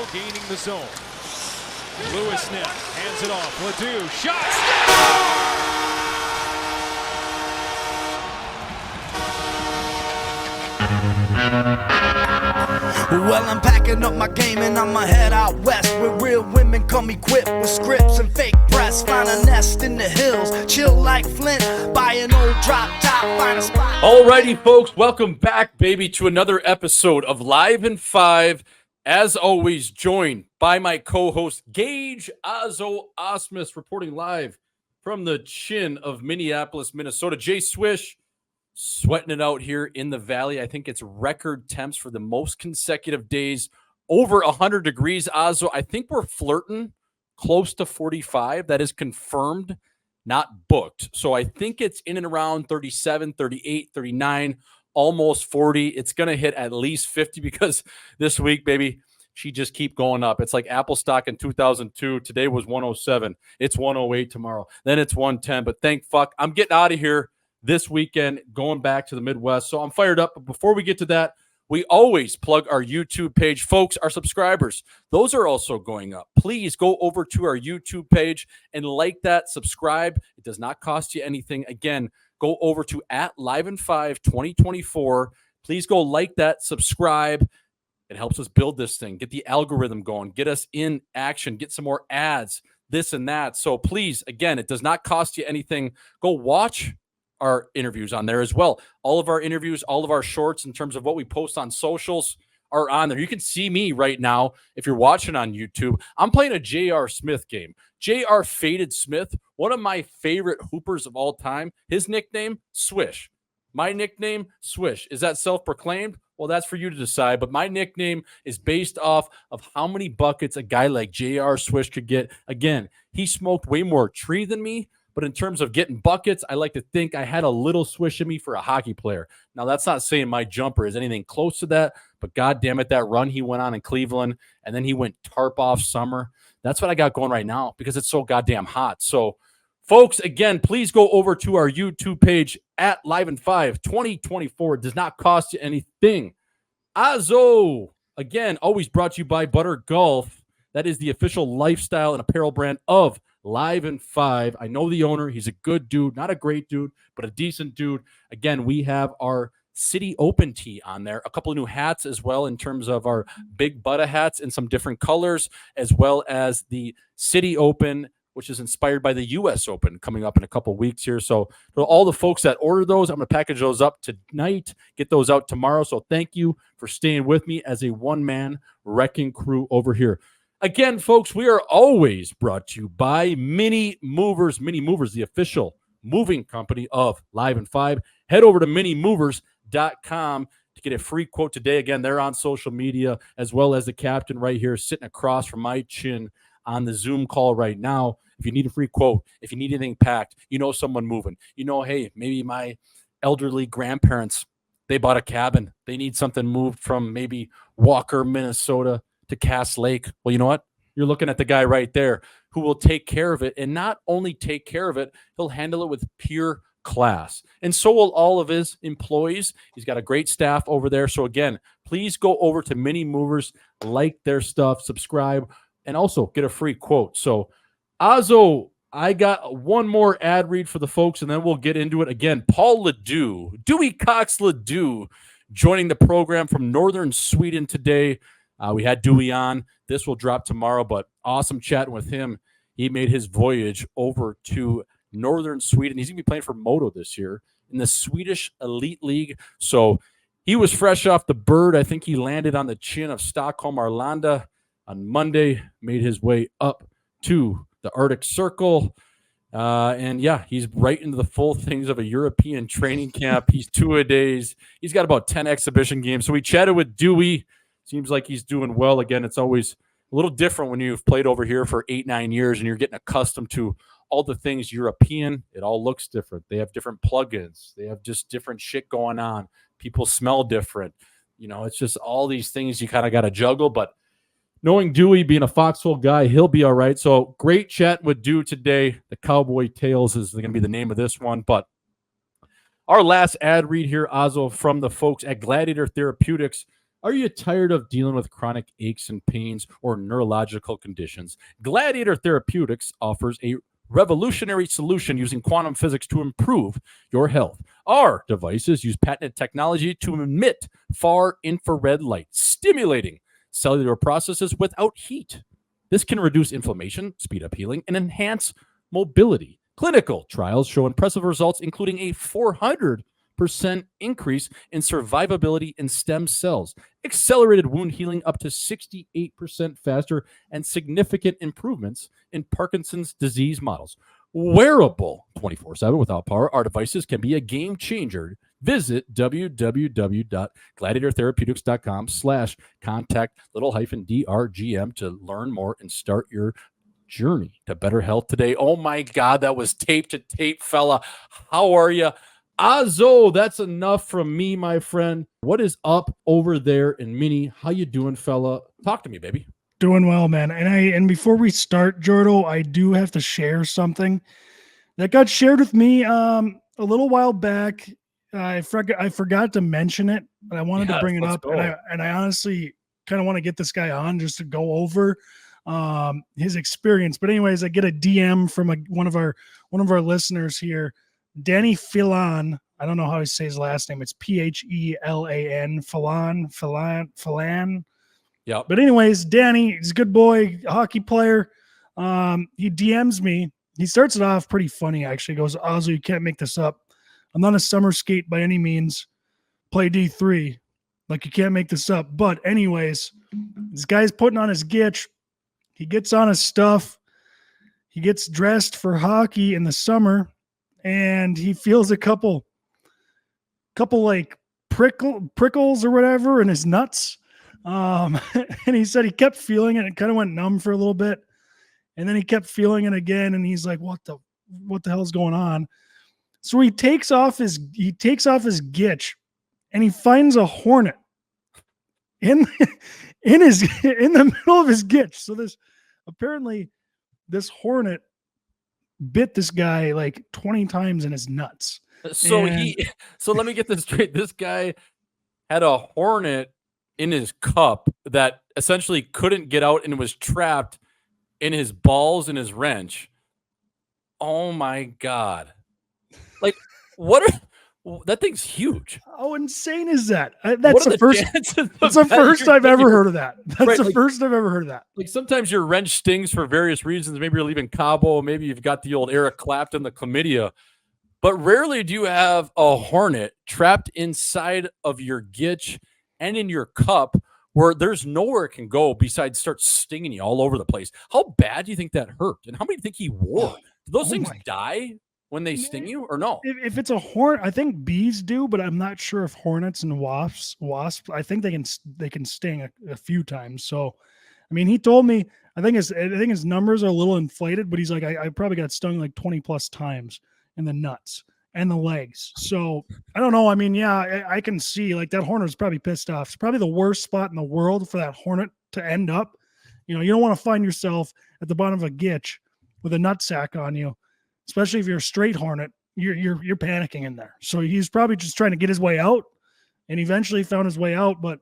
Now gaining the zone. Lewis Smith hands it off. LaDue, shot! Well, I'm packing up my game and I'ma head out west, where real women come equipped with scripts and fake breasts. Find a nest in the hills, chill like Flint, buy an old drop top, find a spot. Alrighty, folks, welcome back, baby, to another episode of Live in 5. As always, joined by my co-host Gage Ausmus, reporting live from the chin of Minneapolis, Minnesota. Jay Swish sweating it out here in the valley. I think it's record temps for the most consecutive days, over 100 degrees. Ozzo, I think we're flirting close to 45. That is confirmed, not booked. So I think it's in and around 37, 38, 39, almost 40. It's going to hit at least 50 because this week, baby, she just keep going up. It's like Apple stock in 2002. Today was 107. It's 108 tomorrow. Then it's 110. But thank fuck, I'm getting out of here this weekend, going back to the Midwest. So I'm fired up. But before we get to that, we always plug our YouTube page. Folks, our subscribers, those are also going up. Please go over to our YouTube page and like that, subscribe. It does not cost you anything. Again, go over to @LiveIn5 2024. Please go like that, subscribe. It helps us build this thing, get the algorithm going, get us in action, get some more ads, this and that. So please, again, it does not cost you anything. Go watch our interviews on there as well. All of our interviews, all of our shorts in terms of what we post on socials are on there. You can see me right now if you're watching on YouTube. I'm playing a J.R. Smith game. J.R. Faded Smith, one of my favorite hoopers of all time. His nickname, Swish. My nickname, Swish. Is that self-proclaimed? Well, that's for you to decide. But my nickname is based off of how many buckets a guy like J.R. Swish could get. Again, he smoked way more tree than me. But in terms of getting buckets, I like to think I had a little swish in me for a hockey player. Now, that's not saying my jumper is anything close to that, but God damn it, that run he went on in Cleveland, and then he went tarp off summer. That's what I got going right now because it's so goddamn hot. So, folks, again, please go over to our YouTube page @LiveIn5 2024. It does not cost you anything. Azo, again, always brought to you by Butter Golf. That is the official lifestyle and apparel brand of Live in 5. I know the owner. He's a good dude, not a great dude, but a decent dude. Again, we have our City Open tee on there, a couple of new hats as well in terms of our Big Butta hats in some different colors, as well as the City Open, which is inspired by the U.S. Open coming up in a couple weeks here. So for all the folks that order those, I'm going to package those up tonight, get those out tomorrow. So thank you for staying with me as a one-man wrecking crew over here. Again, folks, we are always brought to you by Mini Movers. Mini Movers, the official moving company of Live in 5. Head over to minimovers.com to get a free quote today. Again, they're on social media, as well as the captain right here sitting across from my chin on the Zoom call right now. If you need a free quote, if you need anything packed, you know someone moving. You know, hey, maybe my elderly grandparents, they bought a cabin. They need something moved from maybe Walker, Minnesota, to Cass Lake. Well, you know what? You're looking at the guy right there who will take care of it, and not only take care of it, he'll handle it with pure class. And so will all of his employees. He's got a great staff over there. So again, please go over to Mini Movers, like their stuff, subscribe, and also get a free quote. So Azo, I got one more ad read for the folks, and then we'll get into it. Again, Paul LaDue, Dewey Cox LaDue, joining the program from northern Sweden today. We had Dewey on. This will drop tomorrow, but awesome chatting with him. He made his voyage over to northern Sweden. He's going to be playing for MODO this year in the Swedish Elite League. So he was fresh off the bird. I think he landed on the chin of Stockholm Arlanda on Monday, made his way up to the Arctic Circle. And yeah, he's right into the full things of a European training camp. He's 2-a-days. He's got about 10 exhibition games. So we chatted with Dewey. Seems like he's doing well. Again, it's always a little different when you've played over here for 8-9 years and you're getting accustomed to all the things European. It all looks different. They have different plugins. They have just different shit going on. People smell different. You know, it's just all these things you kind of got to juggle. But knowing Dewey being a Foxhole guy, he'll be all right. So great chat with Dewey today. The Cowboy Tales is going to be the name of this one. But our last ad read here, Ozzo, from the folks at Gladiator Therapeutics. Are you tired of dealing with chronic aches and pains or neurological conditions? Gladiator Therapeutics offers a revolutionary solution using quantum physics to improve your health. Our devices use patented technology to emit far infrared light, stimulating cellular processes without heat. This can reduce inflammation, speed up healing, and enhance mobility. Clinical trials show impressive results, including a 400% increase in survivability in stem cells, accelerated wound healing up to 68% faster, and significant improvements in Parkinson's disease models. Wearable 24/7 without power, our devices can be a game changer. Visit www.gladiatortherapeutics.com/contact little-drgm to learn more and start your journey to better health today. Oh my God, that was tape to tape, fella. How are you? Azo, that's enough from me, my friend. What is up over there in Mini? How you doing, fella? Talk to me, baby. Doing well, man. And before we start, Jordo, I do have to share something that got shared with me a little while back. I forgot to mention it, but I wanted to bring it up. And I honestly kind of want to get this guy on just to go over his experience. But anyways, I get a DM from one of our listeners here, Danny Filan. I don't know how he says his last name. It's Phelan. Filan. Yeah. But anyways, Danny, he's a good boy, a hockey player. He DMs me. He starts it off pretty funny, actually. He goes, Ozzy, you can't make this up. I'm not a summer skate by any means. Play D3. Like, you can't make this up. But anyways, this guy's putting on his gitch. He gets on his stuff. He gets dressed for hockey in the summer, and he feels a couple like prickles or whatever in his nuts. And he said he kept feeling it. It kind of went numb for a little bit, and then he kept feeling it again. And he's like, "What the hell's going on?" So he takes off his gitch, and he finds a hornet in the middle of his gitch. So this hornet bit this guy like 20 times in his nuts. So let me get this straight. This guy had a hornet in his cup that essentially couldn't get out and was trapped in his balls and his wrench. Oh my God. Like, that thing's huge. How insane is that? That's the first I've ever heard of that. That's the first I've ever heard of that. Like, sometimes your wrench stings for various reasons. Maybe you're leaving Cabo. Maybe you've got the old Eric Clapton, the chlamydia. But rarely do you have a hornet trapped inside of your gitch and in your cup where there's nowhere it can go besides start stinging you all over the place. How bad do you think that hurt? And how many do you think he wore? Do those things die when they sting you or no? If it's a hornet, I think bees do, but I'm not sure if hornets and wasps, I think they can sting a few times. So, I mean, he told me, I think his numbers are a little inflated, but he's like, I probably got stung like 20 plus times in the nuts and the legs. So I don't know. I mean, yeah, I can see like that hornet is probably pissed off. It's probably the worst spot in the world for that hornet to end up. You know, you don't want to find yourself at the bottom of a gitch with a nutsack on you, especially if you're a straight hornet. You're panicking in there. So he's probably just trying to get his way out, and eventually found his way out. But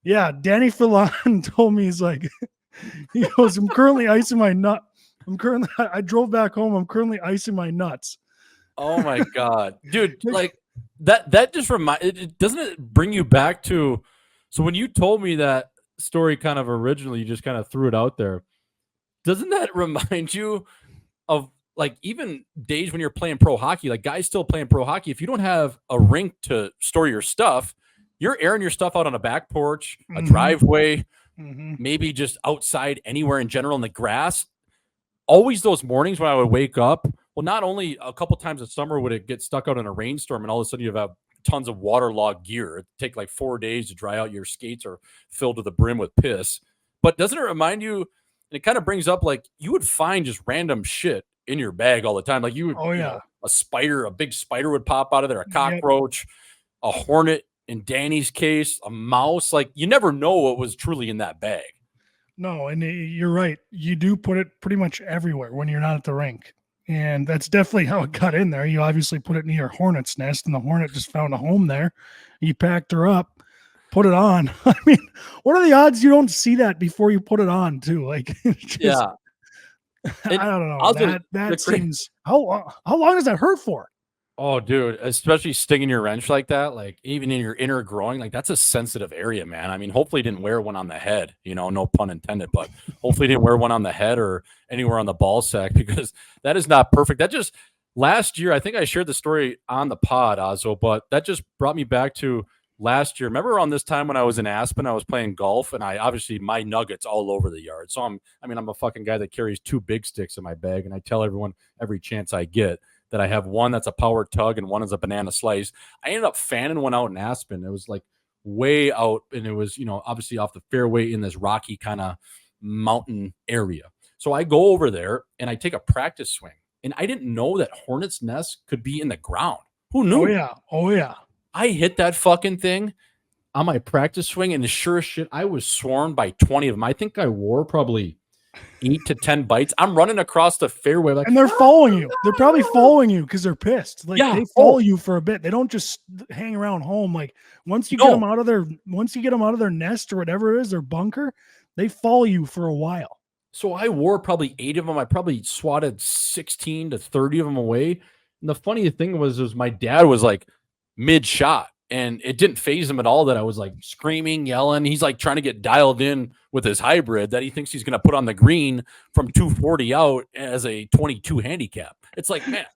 yeah, Danny Filan told me, he's like, he goes, I'm currently icing my nut. I drove back home. I'm currently icing my nuts. Oh my God, dude! Like that just doesn't it bring you back to? So when you told me that story, kind of originally, you just kind of threw it out there. Doesn't that remind you of like even days when you're playing pro hockey? Like guys still playing pro hockey. If you don't have a rink to store your stuff, you're airing your stuff out on a back porch, a driveway, maybe just outside anywhere in general in the grass. Always those mornings when I would wake up. Well, not only a couple times a summer would it get stuck out in a rainstorm and all of a sudden you have tons of waterlogged gear. It'd take like 4 days to dry out. Your skates are filled to the brim with piss. But doesn't it remind you, and it kind of brings up like you would find just random shit in your bag all the time. Like you would, you know, a big spider would pop out of there, a cockroach, a hornet, in Danny's case, a mouse. Like you never know what was truly in that bag. No, and you're right. You do put it pretty much everywhere when you're not at the rink. And that's definitely how it got in there. You obviously put it near your hornet's nest, and the hornet just found a home there. You packed her up. put it on. I mean, what are the odds you don't see that before you put it on too? Like, Yeah. I don't know. That seems, how long does that hurt for? Oh, dude, especially stinging your wrench like that, like even in your inner groin, like that's a sensitive area, man. I mean, hopefully he didn't wear one on the head, no pun intended, but hopefully he didn't wear one on the head or anywhere on the ball sack, because that is not perfect. That just last year, I think I shared the story on the pod, Ozzo, but that just brought me back to last year. Remember around this time when I was in Aspen, I was playing golf, and I obviously my nuggets all over the yard. So I'm a fucking guy that carries 2 big sticks in my bag, and I tell everyone every chance I get that I have one that's a power tug and one is a banana slice. I ended up fanning one out in Aspen. It was like way out, and it was, obviously off the fairway in this rocky kind of mountain area. So I go over there and I take a practice swing, and I didn't know that hornet's nest could be in the ground. Who knew? Oh yeah. I hit that fucking thing on my practice swing, and sure as shit, I was swarmed by 20 of them. I think I wore probably 8 to 10 bites. I'm running across the fairway, like, and they're following you. They're probably following you because they're pissed. Like, they follow you for a bit. They don't just hang around home. Like, once you get them out of their nest or whatever it is, their bunker, they follow you for a while. So I wore probably 8 of them. I probably swatted 16 to 30 of them away. And the funny thing was my dad was like mid shot, and it didn't phase him at all that I was like screaming, yelling. He's like trying to get dialed in with his hybrid that he thinks he's going to put on the green from 240 out as a 22 handicap. It's like, man,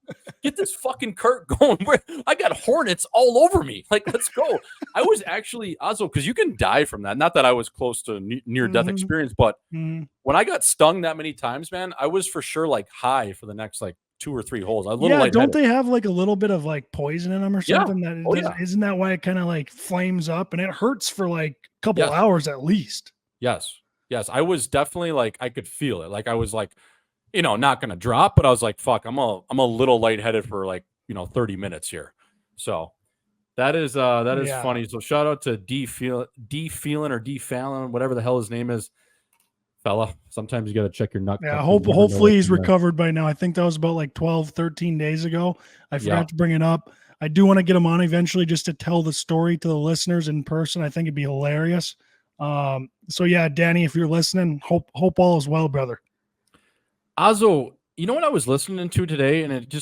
get this fucking cart going. I got hornets all over me. Like, let's go. I was actually, Ozzo, because you can die from that. Not that I was close to near-death experience, but when I got stung that many times, man, I was for sure like high for the next like 2 or 3 holes. Don't they have like a little bit of like poison in them or something? Isn't that why it kind of like flames up and it hurts for like a couple hours at least? Yes. I was definitely like, I could feel it. Like I was like, not going to drop, but I was like, fuck, I'm a little lightheaded for like, 30 minutes here. So that is funny. So shout out to D Phelan or D Fallon, whatever the hell his name is. Fella, sometimes you got to check your nut. Yeah, hopefully he's recovered by now. I think that was about like 12, 13 days ago. I forgot to bring it up. I do want to get him on eventually just to tell the story to the listeners in person. I think it'd be hilarious. So yeah, Danny, if you're listening, hope all is well, brother. Ozzo, you know what I was listening to today, and it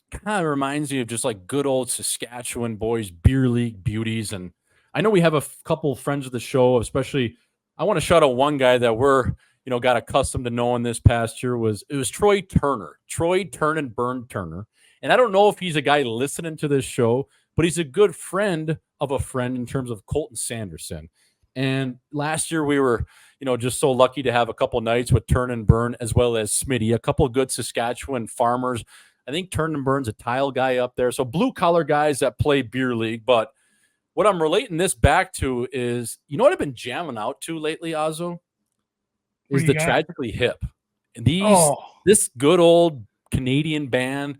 kind of reminds me of just like good old Saskatchewan boys, beer league beauties. And I know we have a couple friends of the show, especially I want to shout out one guy that we're got accustomed to knowing this past year. It was Troy Turn and Burn Turner. And I don't know if he's a guy listening to this show, but he's a good friend of a friend in terms of Colton Sanderson. And last year we were, just so lucky to have a couple nights with Turn and Burn as well as Smitty, a couple of good Saskatchewan farmers. I think Turn and Burn's a tile guy up there. So blue collar guys that play beer league. But what I'm relating this back to is, what I've been jamming out to lately, Ozzo? Is the Tragically Hip. This good old Canadian band,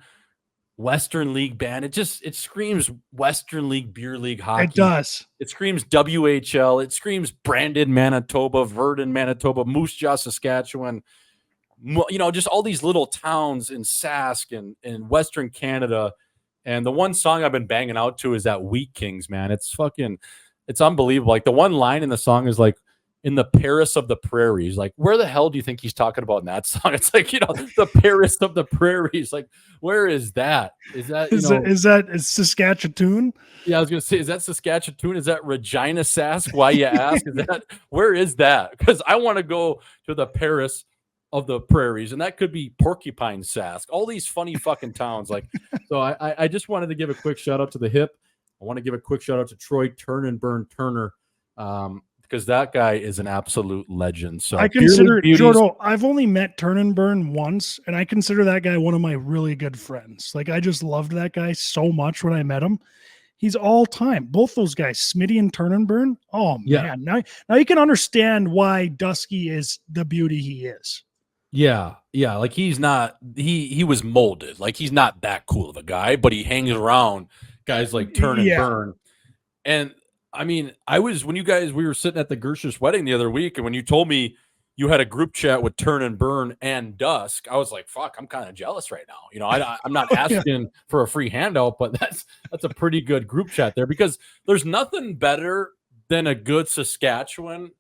Western League band. It screams Western League beer league hockey. It does. It screams WHL. It screams Brandon, Manitoba, Verdun, Manitoba, Moose Jaw, Saskatchewan. Just all these little towns in Sask and Western Canada. And the one song I've been banging out to is that Wheat Kings, man. It's unbelievable. Like the one line in the song is like, in the Paris of the prairies. Like, where the hell do you think he's talking about in that song? It's like, the Paris of the prairies. Like, where is that? Is that Saskatchewan? Yeah, I was gonna say, is that Saskatchewan? Is that Regina Sask? Why you ask? Where is that? Because I want to go to the Paris of the prairies, and that could be Porcupine Sask. All these funny fucking towns. Like, so I just wanted to give a quick shout out to the Hip. I want to give a quick shout out to Troy Turn and Burn Turner. Because that guy is an absolute legend. So I consider Jordo, I've only met Turn and Burn once, and I consider that guy one of my really good friends. Like, I just loved that guy so much when I met him. He's all time. Both those guys, Smitty and Turn and Burn. Oh man, now you can understand why Dusky is the beauty he is. Yeah. Like he's not. He was molded. Like he's not that cool of a guy, but he hangs around guys like Turn and Burn. And I mean, we were sitting at the Gershish wedding the other week, and when you told me you had a group chat with Turn and Burn and Dusk, I was like, fuck, I'm kind of jealous right now. I'm not asking for a free handout, but that's a pretty good group chat there, because there's nothing better than a good Saskatchewan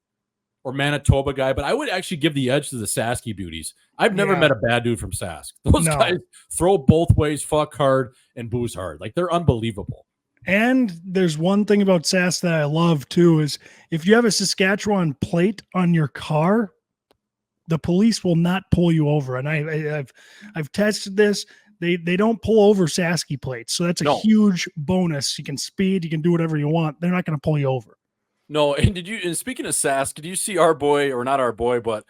or Manitoba guy, but I would actually give the edge to the Sasky beauties. I've never met a bad dude from Sask. Those guys throw both ways, fuck hard, and booze hard. Like, they're unbelievable. And there's one thing about Sask that I love too, is if you have a Saskatchewan plate on your car, the police will not pull you over. And I've tested this. They don't pull over Sasky plates. So that's a huge bonus. You can speed, you can do whatever you want. They're not going to pull you over. No, and speaking of Sask, did you see our boy, or not our boy, but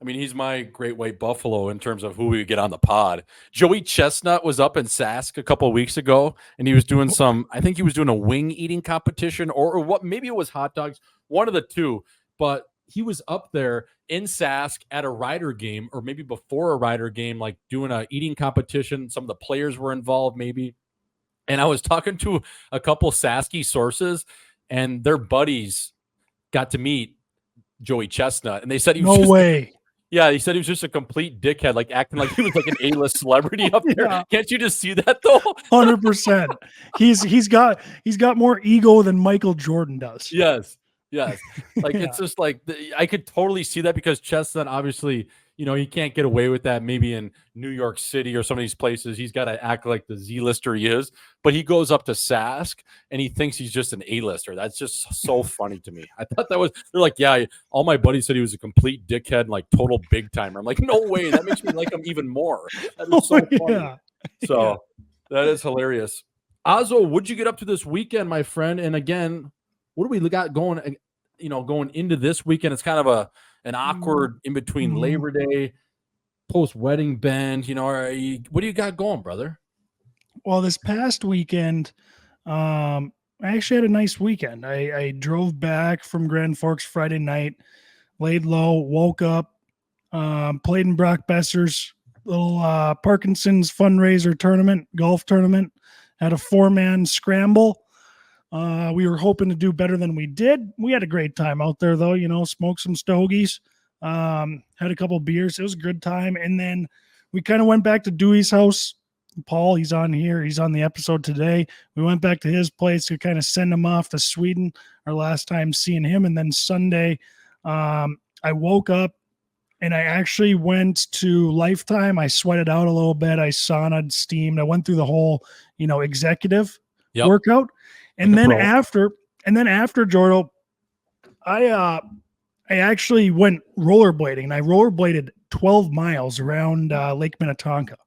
I mean, he's my great white buffalo in terms of who we get on the pod. Joey Chestnut was up in Sask a couple of weeks ago, and he was doing I think he was doing a wing eating competition or what, maybe it was hot dogs, one of the two, but he was up there in Sask at a Rider game, or maybe before a Rider game, like doing a eating competition. Some of the players were involved maybe. And I was talking to a couple Sasky sources, and their buddies got to meet Joey Chestnut, and they said he was Yeah, he said he was just a complete dickhead, like acting like he was like an A-list celebrity up there. Yeah. Can't you just see that though? 100%. He's got more ego than Michael Jordan does. Yes. Like it's just like I could totally see that, because Chestnut obviously, he can't get away with that. Maybe in New York City or some of these places, he's got to act like the Z-lister he is. But he goes up to Sask and he thinks he's just an A-lister. That's just so funny to me. I thought they're like, yeah, all my buddies said he was a complete dickhead and like total big timer. I'm like, no way. That makes me like him even more. That is so funny. Yeah. So that is hilarious. Azo, what'd you get up to this weekend, my friend? And again, what do we got going, going into this weekend? It's kind of an awkward in between Labor Day, post-wedding bend. What do you got going, brother? Well, this past weekend, I actually had a nice weekend. I drove back from Grand Forks Friday night, laid low, woke up, played in Brock Besser's little Parkinson's fundraiser tournament, golf tournament, had a 4-man scramble. We were hoping to do better than we did. We had a great time out there, though, smoked some stogies, had a couple beers. It was a good time. And then we kind of went back to Dewey's house. Paul, he's on here. He's on the episode today. We went back to his place to kind of send him off to Sweden, our last time seeing him. And then Sunday, I woke up and I actually went to Lifetime. I sweated out a little bit. I saunaed, steamed. I went through the whole, executive workout. And then after Jordo, I actually went rollerblading, and I rollerbladed 12 miles around Lake Minnetonka.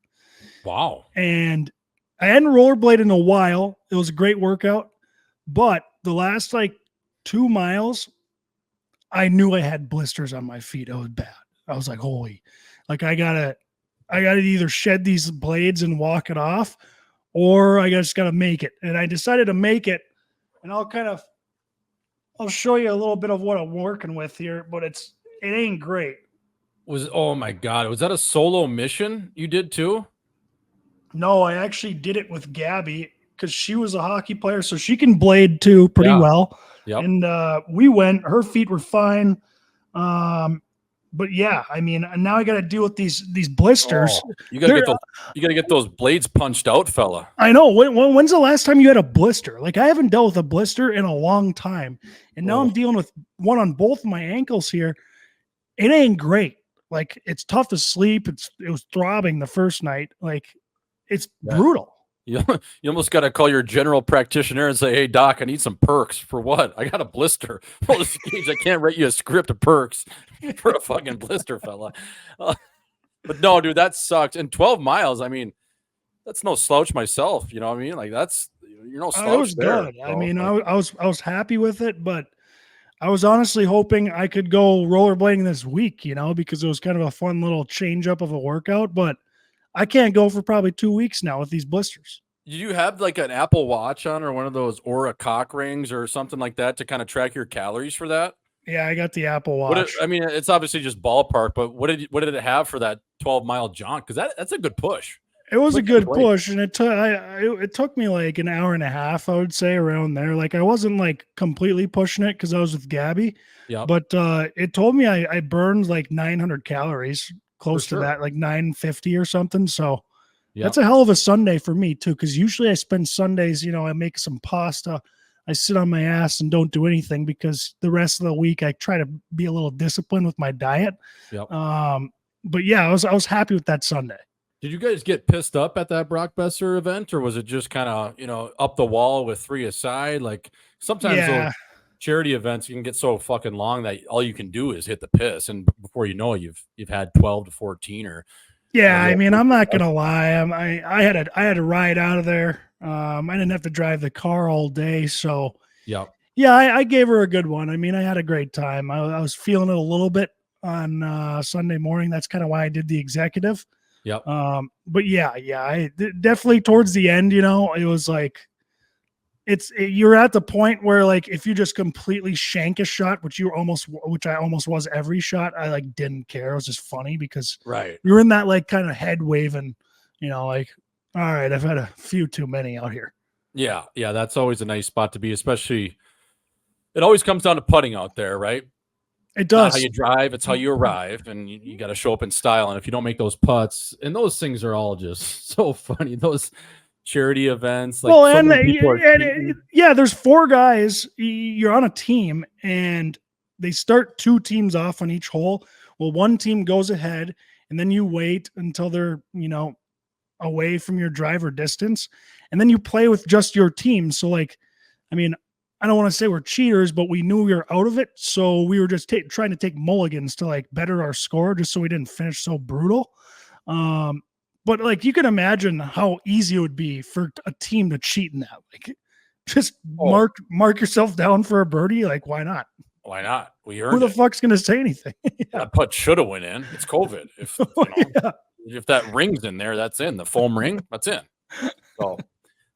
Wow. And I hadn't rollerbladed in a while. It was a great workout, but the last 2 miles, I knew I had blisters on my feet. It was bad. I was like, holy, I gotta either shed these blades and walk it off, or I just got to make it. And I decided to make it, and I'll show you a little bit of what I'm working with here, but it ain't great. Oh my God. Was that a solo mission you did too? No, I actually did it with Gabby, because she was a hockey player, so she can blade too pretty well. Yep. And we went, her feet were fine. But yeah, I mean, now I got to deal with these blisters. Oh, you got to get those blades punched out, fella. I know. When's the last time you had a blister? I haven't dealt with a blister in a long time, and now I'm dealing with one on both of my ankles here. It ain't great. It's tough to sleep. It was throbbing the first night. It's brutal. You almost got to call your general practitioner and say, hey, doc, I need some perks. For what? I got a blister. Well, Gage, I can't write you a script of perks for a fucking blister, fella. But no, dude, that sucks. And 12 miles, I mean, that's no slouch myself. You know what I mean? You're no slouch. It was good. I mean, I was happy with it, but I was honestly hoping I could go rollerblading this week, because it was kind of a fun little change up of a workout, but I can't go for probably 2 weeks now with these blisters. Do you have an Apple Watch on, or one of those Oura cock rings or something like that to kind of track your calories for that? Yeah, I got the Apple Watch. It's obviously just ballpark, but what did it have for that 12-mile jaunt? Because that's a good push. It was a good push, and it took me an hour and a half, I would say, around there. I wasn't completely pushing it because I was with Gabby. Yeah. But it told me I burned 900 calories. Close to that, 950 or something. So that's a hell of a Sunday for me too, because usually I spend Sundays, I make some pasta, I sit on my ass and don't do anything because the rest of the week I try to be a little disciplined with my diet. Yep. But yeah, I was happy with that Sunday. Did you guys get pissed up at that Brock Besser event, or was it just kind of, up the wall with 3 aside? Like sometimes those charity events, you can get so fucking long that all you can do is hit the piss, and before you know it, you've had 12 to 14 or. Yeah, I mean, I'm not gonna lie. I had to ride out of there. I didn't have to drive the car all day, so yeah, I gave her a good one. I mean, I had a great time. I was feeling it a little bit on Sunday morning. That's kind of why I did the executive. Yep. But I definitely towards the end, it was like you're at the point where like if you just completely shank a shot, which I almost was every shot, I like didn't care. It was just funny because you're in that like kind of head waving, like, all right, I've had a few too many out here. Yeah, that's always a nice spot to be, especially it always comes down to putting out there, right? It does. Not how you drive, it's how you arrive, and you got to show up in style. And if you don't make those putts, and those things are all just so funny. Those charity events, like there's 4 guys. You're on a team, and they start 2 teams off on each hole. Well, one team goes ahead, and then you wait until they're away from your driver distance, and then you play with just your team. So, like, I mean, I don't want to say we're cheaters, but we knew we were out of it. So we were just trying to take mulligans to like better our score just so we didn't finish so brutal. But like you can imagine how easy it would be for a team to cheat in that. Like just mark yourself down for a birdie. Like, why not? Why not? We earned Who the fuck's going to say anything? That putt should have went in. It's COVID. If that ring's in there, that's in. The foam ring, that's in. So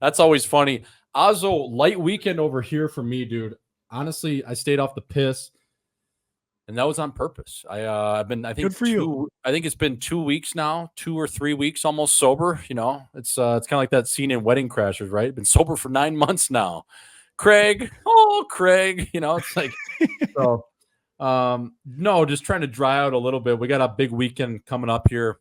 that's always funny. Ozzo, light weekend over here for me, dude. Honestly, I stayed off the piss, and that was on purpose. I think good for you. I think it's been 2 weeks now, 2 or 3 weeks almost sober. It's kind of like that scene in Wedding Crashers, right? Been sober for 9 months now. Craig, it's like so. No, just trying to dry out a little bit. We got a big weekend coming up here.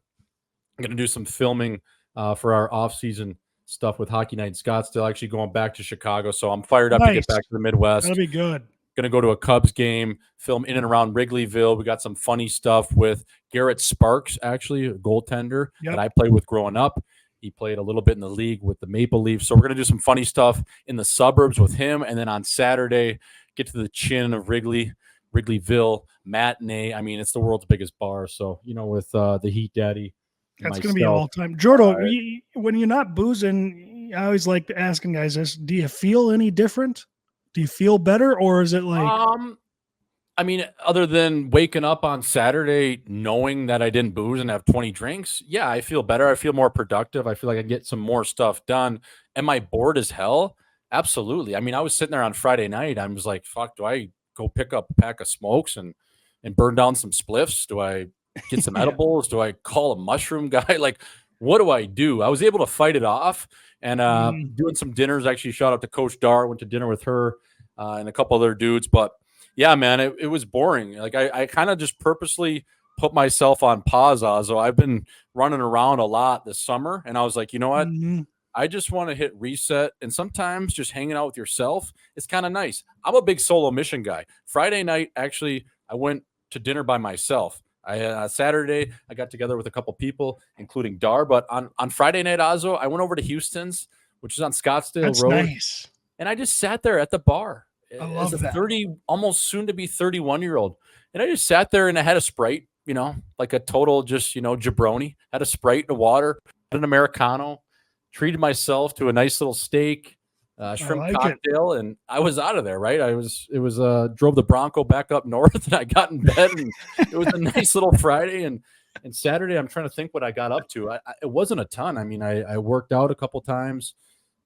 I'm gonna do some filming for our off-season stuff with Hockey Night in Scottsdale, actually going back to Chicago. So I'm fired up to get back to the Midwest. That'll be good. Going to go to a Cubs game, film in and around Wrigleyville. We got some funny stuff with Garrett Sparks, actually, a goaltender that I played with growing up. He played a little bit in the league with the Maple Leafs. So we're going to do some funny stuff in the suburbs with him. And then on Saturday, get to the chin of Wrigleyville matinee. I mean, it's the world's biggest bar. So, with the Heat Daddy. That's going to be all time. Jordo, when you're not boozing, I always like asking guys this. Do you feel any different? Do you feel better? Or is it like... I mean, other than waking up on Saturday knowing that I didn't booze and have 20 drinks, yeah, I feel better. I feel more productive. I feel like I get some more stuff done. Am I bored as hell? Absolutely. I mean, I was sitting there on Friday night. I was like, fuck, do I go pick up a pack of smokes and burn down some spliffs? Do I get some edibles? Do I call a mushroom guy? Like, what do I do? I was able to fight it off and doing some dinners. Actually, shout out to Coach Dar. Went to dinner with her and a couple other dudes. But yeah, man, it was boring. Like I kind of just purposely put myself on pause. So I've been running around a lot this summer, and I was like, you know what? I just want to hit reset. And sometimes just hanging out with yourself is kind of nice. I'm a big solo mission guy. Friday night, actually, I went to dinner by myself. Saturday, I got together with a couple people, including Dar. But on Friday night, Ozzo, I went over to Houston's, which is on Scottsdale Road. Nice. And I just sat there at the bar. I love that. 30, almost soon to be 31-year-old. And I just sat there and I had a Sprite, like a total just, jabroni. Had a Sprite and a water, had an Americano, treated myself to a nice little steak, shrimp cocktail, and I was out of there, right? Drove the Bronco back up north, and I got in bed, and it was a nice little Friday. And Saturday, I'm trying to think what I got up to. It wasn't a ton. I mean, I worked out a couple times.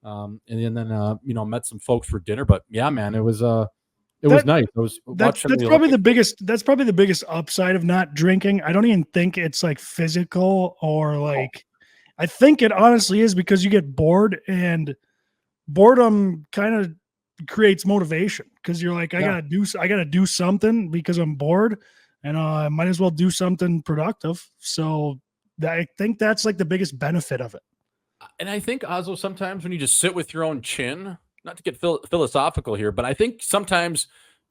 And then met some folks for dinner, but yeah, man, it was nice. That's probably the biggest upside of not drinking. I don't even think it's like physical or like, I think it honestly is because you get bored, and boredom kind of creates motivation because you're like, I gotta do something because I'm bored, and I might as well do something productive. So I think that's like the biggest benefit of it. And I think, Ozzo, sometimes when you just sit with your own chin, not to get philosophical here, but I think sometimes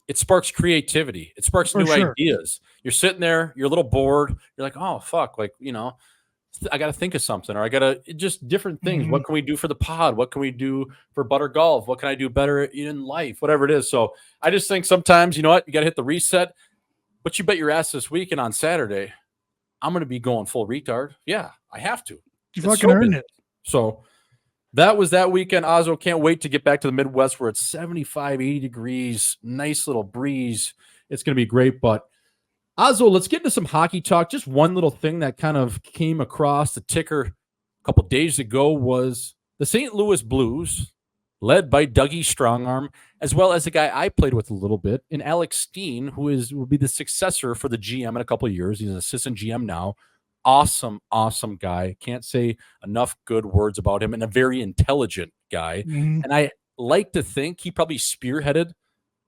it sparks creativity. It sparks For new sure. ideas. You're sitting there, you're a little bored. You're like, oh, fuck. Like, I got to think of something, or I got to just different things. Mhm. What can we do for the pod? What can we do for Butter Golf? What can I do better in life? Whatever it is. So I just think sometimes, you know what? You got to hit the reset. But you bet your ass this weekend on Saturday, I'm going to be going full retard. Yeah, I have to. You It's fucking show earned business. it. So that was that weekend. Ozzo, can't wait to get back to the Midwest where it's 75, 80 degrees. Nice little breeze. It's going to be great. But Ozzo, let's get into some hockey talk. Just one little thing that kind of came across the ticker a couple days ago was the St. Louis Blues, led by Dougie Strongarm, as well as a guy I played with a little bit, and Alex Steen, who will be the successor for the GM in a couple of years. He's an assistant GM now. Awesome, awesome guy. Can't say enough good words about him, and a very intelligent guy. Mhm. And I like to think he probably spearheaded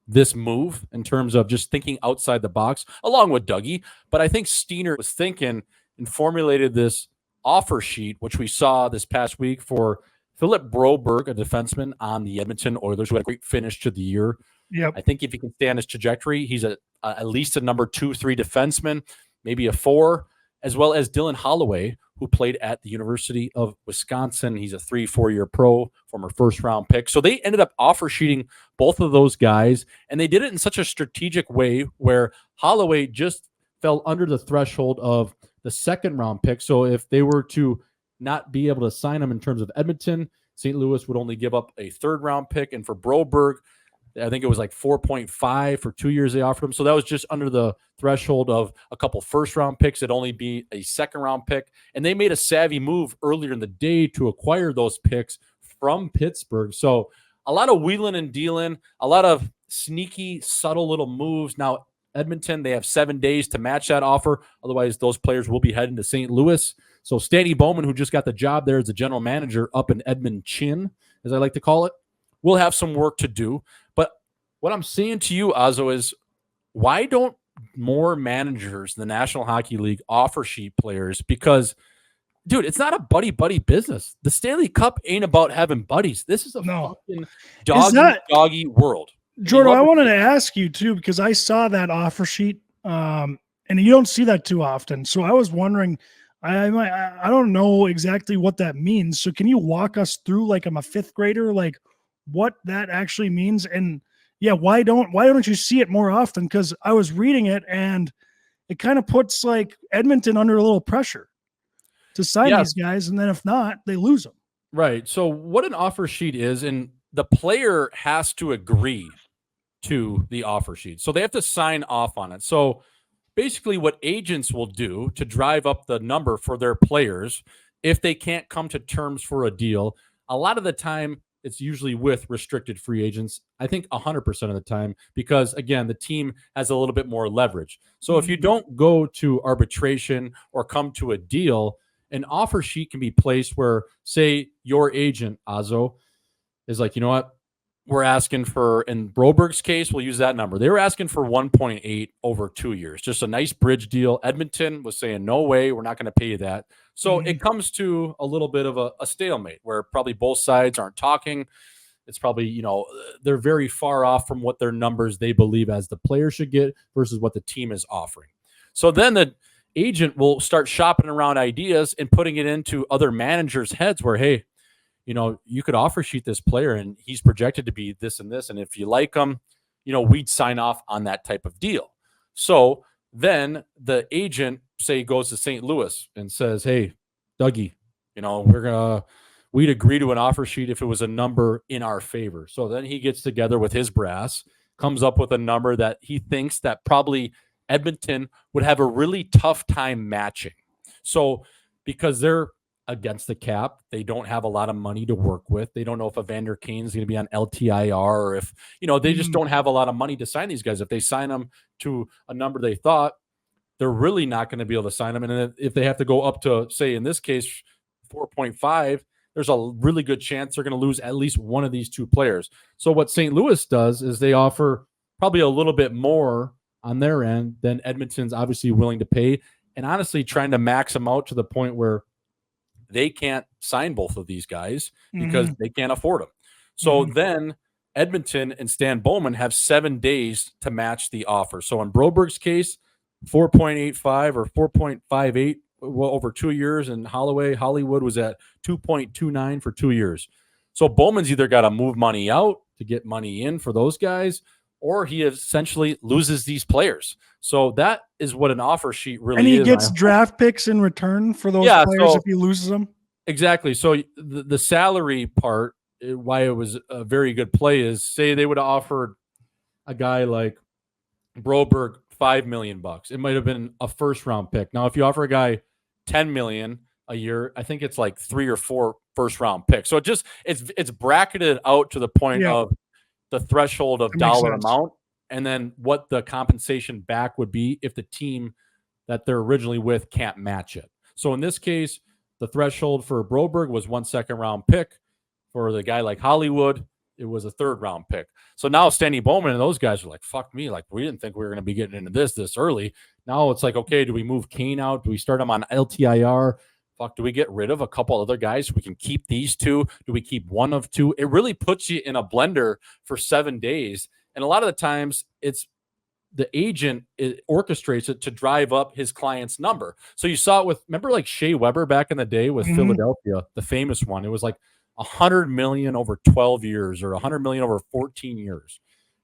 this move in terms of just thinking outside the box, along with Dougie. But I think Steiner was thinking and formulated this offer sheet, which we saw this past week for Philip Broberg, a defenseman on the Edmonton Oilers, who had a great finish to the year. Yep. I think if he can stay on his trajectory, he's at least a number 2-3 defenseman, maybe a 4, as well as Dylan Holloway, who played at the University of Wisconsin. He's a 3-4 year pro, former first-round pick. So they ended up offer sheeting both of those guys, and they did it in such a strategic way where Holloway just fell under the threshold of the second-round pick. So if they were to not be able to sign him in terms of Edmonton, St. Louis would only give up a third-round pick. And for Broberg, I think it was like 4.5 for 2 years they offered him. So that was just under the threshold of a couple first-round picks. It'd only be a second-round pick. And they made a savvy move earlier in the day to acquire those picks from Pittsburgh. So a lot of wheeling and dealing, a lot of sneaky, subtle little moves. Now, Edmonton, they have 7 days to match that offer. Otherwise, those players will be heading to St. Louis. So Stanley Bowman, who just got the job there as the general manager up in Edmonton, as I like to call it, will have some work to do. But what I'm saying to you, Ozzo, is why don't more managers in the National Hockey League offer sheet players? Because, dude, it's not a buddy-buddy business. The Stanley Cup ain't about having buddies. This is a fucking doggy world. Jordan, I wanted to ask you, too, because I saw that offer sheet, and you don't see that too often. So I was wondering, I don't know exactly what that means. So can you walk us through, like I'm a fifth grader, like what that actually means? And yeah, why don't you see it more often? Because I was reading it and it kind of puts like Edmonton under a little pressure to sign these guys, and then if not, they lose them. Right. So what an offer sheet is, and the player has to agree to the offer sheet. So they have to sign off on it. So basically what agents will do to drive up the number for their players, if they can't come to terms for a deal, a lot of the time it's usually with restricted free agents. I think 100% of the time, because again, the team has a little bit more leverage. So if you don't go to arbitration or come to a deal, an offer sheet can be placed where, say, your agent, Ozzo, is like, you know what? We're asking for, in Broberg's case, we'll use that number. They were asking for 1.8 over 2 years, just a nice bridge deal. Edmonton was saying, no way, we're not going to pay you that. So it comes to a little bit of a stalemate where probably both sides aren't talking. It's probably, they're very far off from what their numbers they believe as the player should get versus what the team is offering. So then the agent will start shopping around ideas and putting it into other managers' heads where, hey, you could offer sheet this player and he's projected to be this and this. And if you like him, we'd sign off on that type of deal. So then the agent, say, goes to St. Louis and says, hey, Dougie, we'd agree to an offer sheet if it was a number in our favor. So then he gets together with his brass, comes up with a number that he thinks that probably Edmonton would have a really tough time matching. So because they're against the cap, they don't have a lot of money to work with. They don't know if Evander Kane's going to be on LTIR or if, they just don't have a lot of money to sign these guys. If they sign them to a number they thought, they're really not going to be able to sign them. And if they have to go up to, say, in this case, 4.5, there's a really good chance they're going to lose at least one of these two players. So what St. Louis does is they offer probably a little bit more on their end than Edmonton's obviously willing to pay, and honestly trying to max them out to the point where they can't sign both of these guys because they can't afford them. So then Edmonton and Stan Bowman have 7 days to match the offer. So in Broberg's case, 4.85 or 4.58 over 2 years, and Hollywood was at 2.29 for 2 years. So Bowman's either got to move money out to get money in for those guys, or he essentially loses these players. So that is what an offer sheet really is. And he gets draft picks in return for those players if he loses them. Exactly. So the salary part, why it was a very good play is, say they would have offered a guy like Broberg $5 million. It might have been a first round pick. Now, if you offer a guy $10 million a year, I think it's like 3 or 4 first round picks. So it's bracketed out to the point of the threshold of dollar amount, and then what the compensation back would be if the team that they're originally with can't match it. So in this case, the threshold for Broberg was 1 second round pick. For the guy like Hollywood, it was a 3rd round pick. So now Stanley Bowman and those guys are like, fuck me. Like, we didn't think we were going to be getting into this early. Now it's like, okay, do we move Kane out? Do we start him on LTIR? Fuck, do we get rid of a couple other guys? We can keep these 2. Do we keep one of 2? It really puts you in a blender for 7 days. And a lot of the times it's the agent orchestrates it to drive up his client's number. So you saw it with, remember like Shea Weber back in the day with Philadelphia, the famous one. It was like $100 million over 12 years or $100 million over 14 years.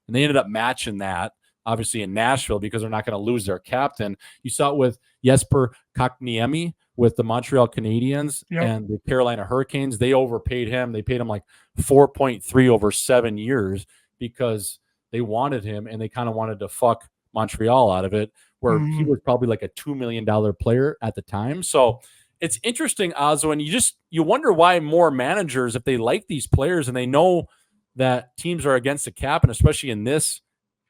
And they ended up matching that, obviously, in Nashville because they're not going to lose their captain. You saw it with Jesper Kotkaniemi with the Montreal Canadiens and the Carolina Hurricanes. They overpaid him. They paid him like 4.3 over 7 years because they wanted him and they kind of wanted to fuck Montreal out of it, where he was probably like a $2 million player at the time. So it's interesting, Ozzo, and you wonder why more managers, if they like these players and they know that teams are against the cap, and especially in this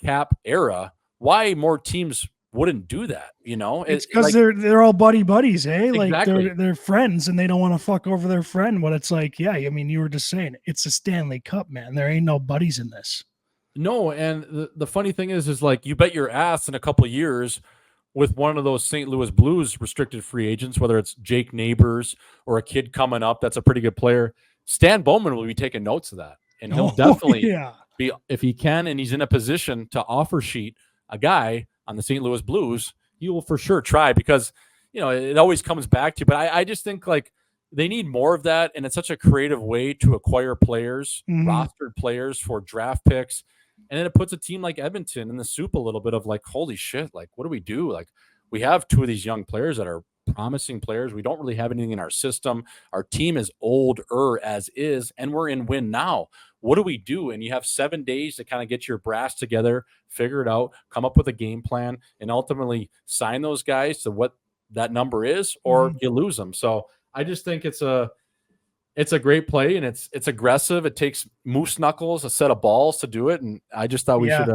cap era, why more teams wouldn't do that. It's because they're all buddies, eh? Exactly. Like they're friends and they don't want to fuck over their friend. But it's like, I mean, you were just saying it's a Stanley Cup, man. There ain't no buddies in this. No, and the funny thing is like, you bet your ass in a couple of years with one of those St. Louis Blues restricted free agents, whether it's Jake Neighbors or a kid coming up that's a pretty good player, Stan Bowman will be taking notes of that. And he'll definitely be, if he can, and he's in a position to offer sheet a guy on the St. Louis Blues, he will for sure try, because, it always comes back to, but I just think like they need more of that. And it's such a creative way to acquire players, rostered players for draft picks. And then it puts a team like Edmonton in the soup a little bit of like, holy shit, like, what do we do? Like, we have 2 of these young players that are promising players. We don't really have anything in our system. Our team is older as is, and we're in win now. What do we do? And you have 7 days to kind of get your brass together, figure it out, come up with a game plan, and ultimately sign those guys to what that number is, or you lose them. So I just think it's a great play, and it's aggressive. It takes moose knuckles, a set of balls to do it. And I just thought we should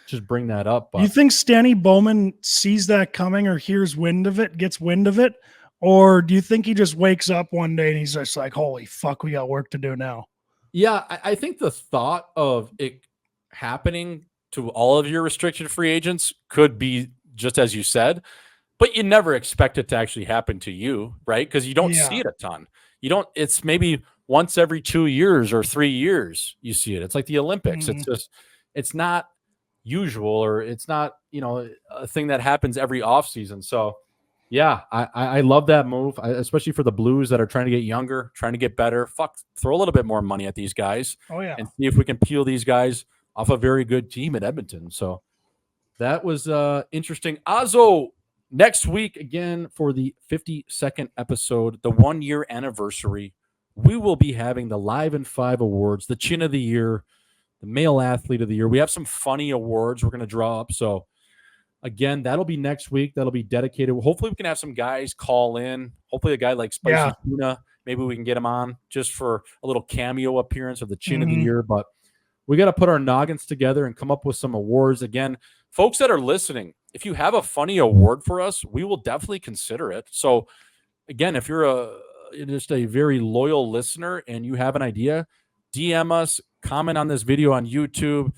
just bring that up. You think Stanley Bowman sees that coming or gets wind of it? Or do you think he just wakes up one day and he's just like, holy fuck, we got work to do now? Yeah, I think the thought of it happening to all of your restricted free agents could be just as you said, but you never expect it to actually happen to you, right? Because you don't see it a ton. It's maybe once every 2 years or 3 years you see it. It's like the Olympics. It's not usual, or it's not, a thing that happens every offseason. So yeah, I love that move, especially for the Blues that are trying to get younger, trying to get better. Throw a little bit more money at these guys. And see if we can peel these guys off a very good team at Edmonton. So that was interesting. Ozzo, next week, again, for the 52nd episode, the 1-year anniversary, we will be having the Live in 5 awards, the Chin of the Year, the Male Athlete of the Year. We have some funny awards we're going to draw up. So, again, that'll be next week. That'll be dedicated. Hopefully, we can have some guys call in. Hopefully, a guy like Spicy Tuna, maybe we can get him on just for a little cameo appearance of the Chin of the Year. But we got to put our noggins together and come up with some awards. Again, folks that are listening, if you have a funny award for us, we will definitely consider it. So, again, if you're just a very loyal listener and you have an idea, DM us, comment on this video on YouTube,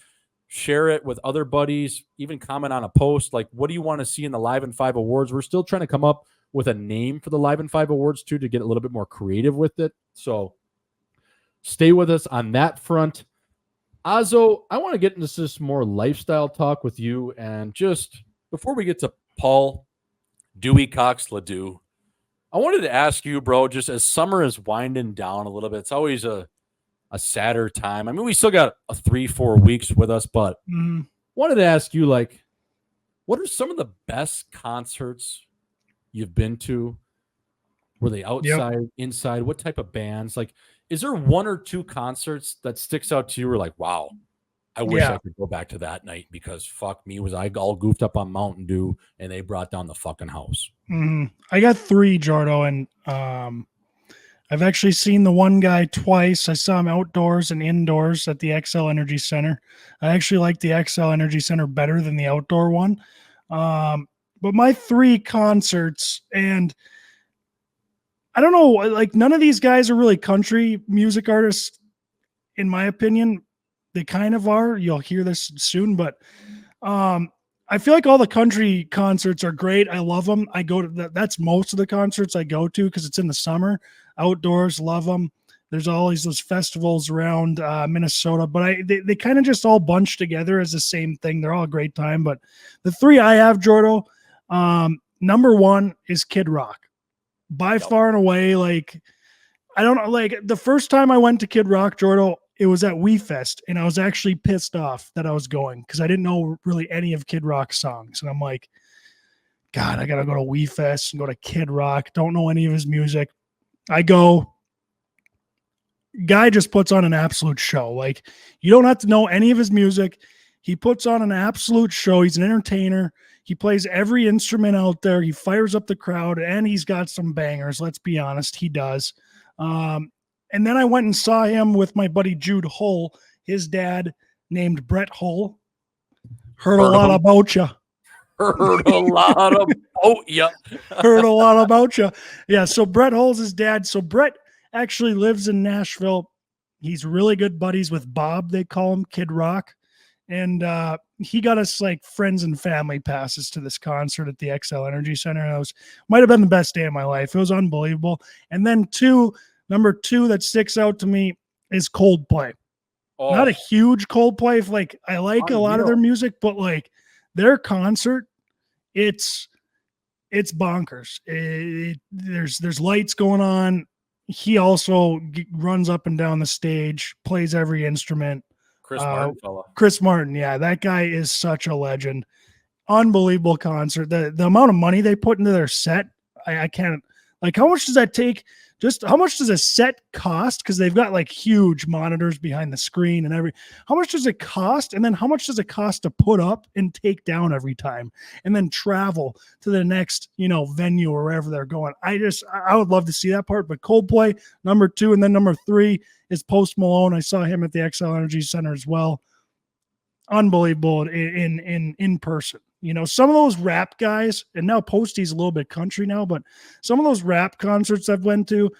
share it with other buddies, even comment on a post. Like, what do you want to see in the Live in 5 awards? We're still trying to come up with a name for the Live in 5 awards, too, to get a little bit more creative with it. So, stay with us on that front. Azo, I want to get into this more lifestyle talk with you. And just before we get to Paul, Dewey Cox LaDue, I wanted to ask you, bro, just as summer is winding down a little bit, it's always a sadder time. I mean, we still got 3-4 weeks with us, but wanted to ask you, like, what are some of the best concerts you've been to? Were they outside, inside? What type of bands? Like, is there one or two concerts that sticks out to you? Or like, wow, I wish I could go back to that night because fuck me, was I all goofed up on Mountain Dew and they brought down the fucking house. I got 3, Jordo, and I've actually seen the one guy twice. I saw him outdoors and indoors at the XL Energy Center. I actually like the XL Energy Center better than the outdoor one. But my 3 concerts, and I don't know, like none of these guys are really country music artists, in my opinion. They kind of are. You'll hear this soon, but I feel like all the country concerts are great. I love them. I go to that's most of the concerts I go to because it's in the summer, outdoors. Love them. There's always those festivals around Minnesota, but they kind of just all bunch together as the same thing. They're all a great time. But the 3 I have, Jordo, number 1 is Kid Rock. By far and away, like, I don't know, like the first time I went to Kid Rock, Jordo, it was at We Fest, and I was actually pissed off that I was going because I didn't know really any of Kid Rock's songs. And I'm like, God, I got to go to We Fest and go to Kid Rock. Don't know any of his music. I go. Guy just puts on an absolute show. Like, you don't have to know any of his music. He puts on an absolute show. He's an entertainer. He plays every instrument out there. He fires up the crowd, and he's got some bangers. Let's be honest, he does. And then I went and saw him with my buddy Jude Hull, his dad named Brett Hull. Heard a lot about you. Heard a lot about you. Heard a lot about you. Yeah, so Brett Hull's his dad. So Brett actually lives in Nashville. He's really good buddies with Bob. They call him Kid Rock. And he got us like friends and family passes to this concert at the XL Energy Center. And it might have been the best day of my life. It was unbelievable. And then number 2 that sticks out to me is Coldplay. Oh. Not a huge Coldplay. Like, I like a lot of their music, but like their concert, it's bonkers. There's lights going on. He also runs up and down the stage, plays every instrument. Chris Martin, yeah, that guy is such a legend. Unbelievable concert. The amount of money they put into their set, I can't, like, how much does that take? Just how much does a set cost? Because they've got like huge monitors behind the screen and how much does it cost? And then how much does it cost to put up and take down every time and then travel to the next, venue or wherever they're going? I would love to see that part. But Coldplay, number 2, and then number 3 is Post Malone. I saw him at the XL Energy Center as well. Unbelievable in person. Some of those rap guys, and now Posty's a little bit country now, but some of those rap concerts I've went to,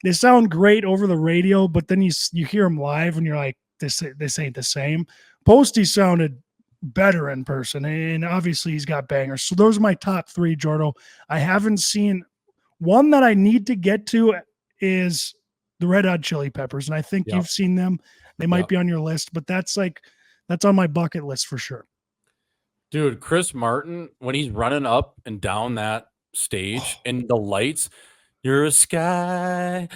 they sound great over the radio, but then you hear them live and you're like, this ain't the same. Posty sounded better in person, and obviously he's got bangers. So those are my top 3, Jordo. I haven't seen one that I need to get to is the Red Hot Chili Peppers, and I think you've seen them. They might be on your list, but that's on my bucket list for sure. Dude, Chris Martin, when he's running up and down that stage and the lights, you're a sky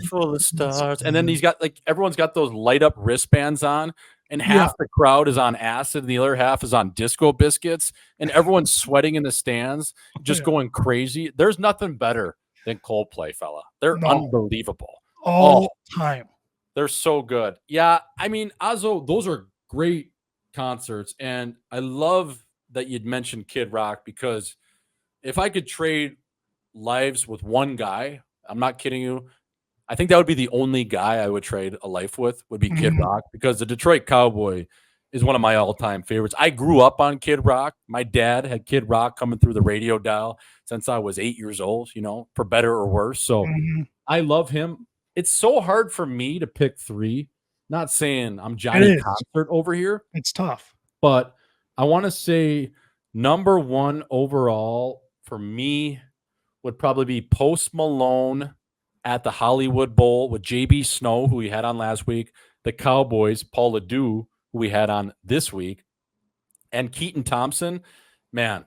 full of stars. And then he's got everyone's got those light up wristbands on, and half the crowd is on acid and the other half is on disco biscuits, and everyone's sweating in the stands, just going crazy. There's nothing better than Coldplay, fella. They're unbelievable. All time. They're so good. Yeah, I mean, Azo, those are great concerts, and I love that you'd mentioned Kid Rock, because if I could trade lives with one guy, I'm not kidding you, I think that would be the only guy I would trade a life with, would be Kid Rock, because the Detroit Cowboy is one of my all-time favorites. I grew up on Kid Rock. My dad had Kid Rock coming through the radio dial since I was 8 years old, for better or worse. So I love him. It's so hard for me to pick 3. Not saying I'm Johnny Concert over here. It's tough. But I want to say number 1 overall for me would probably be Post Malone at the Hollywood Bowl with JB Snow, who we had on last week, the Cowboys, Paul LaDue, who we had on this week, and Keaton Thompson. Man,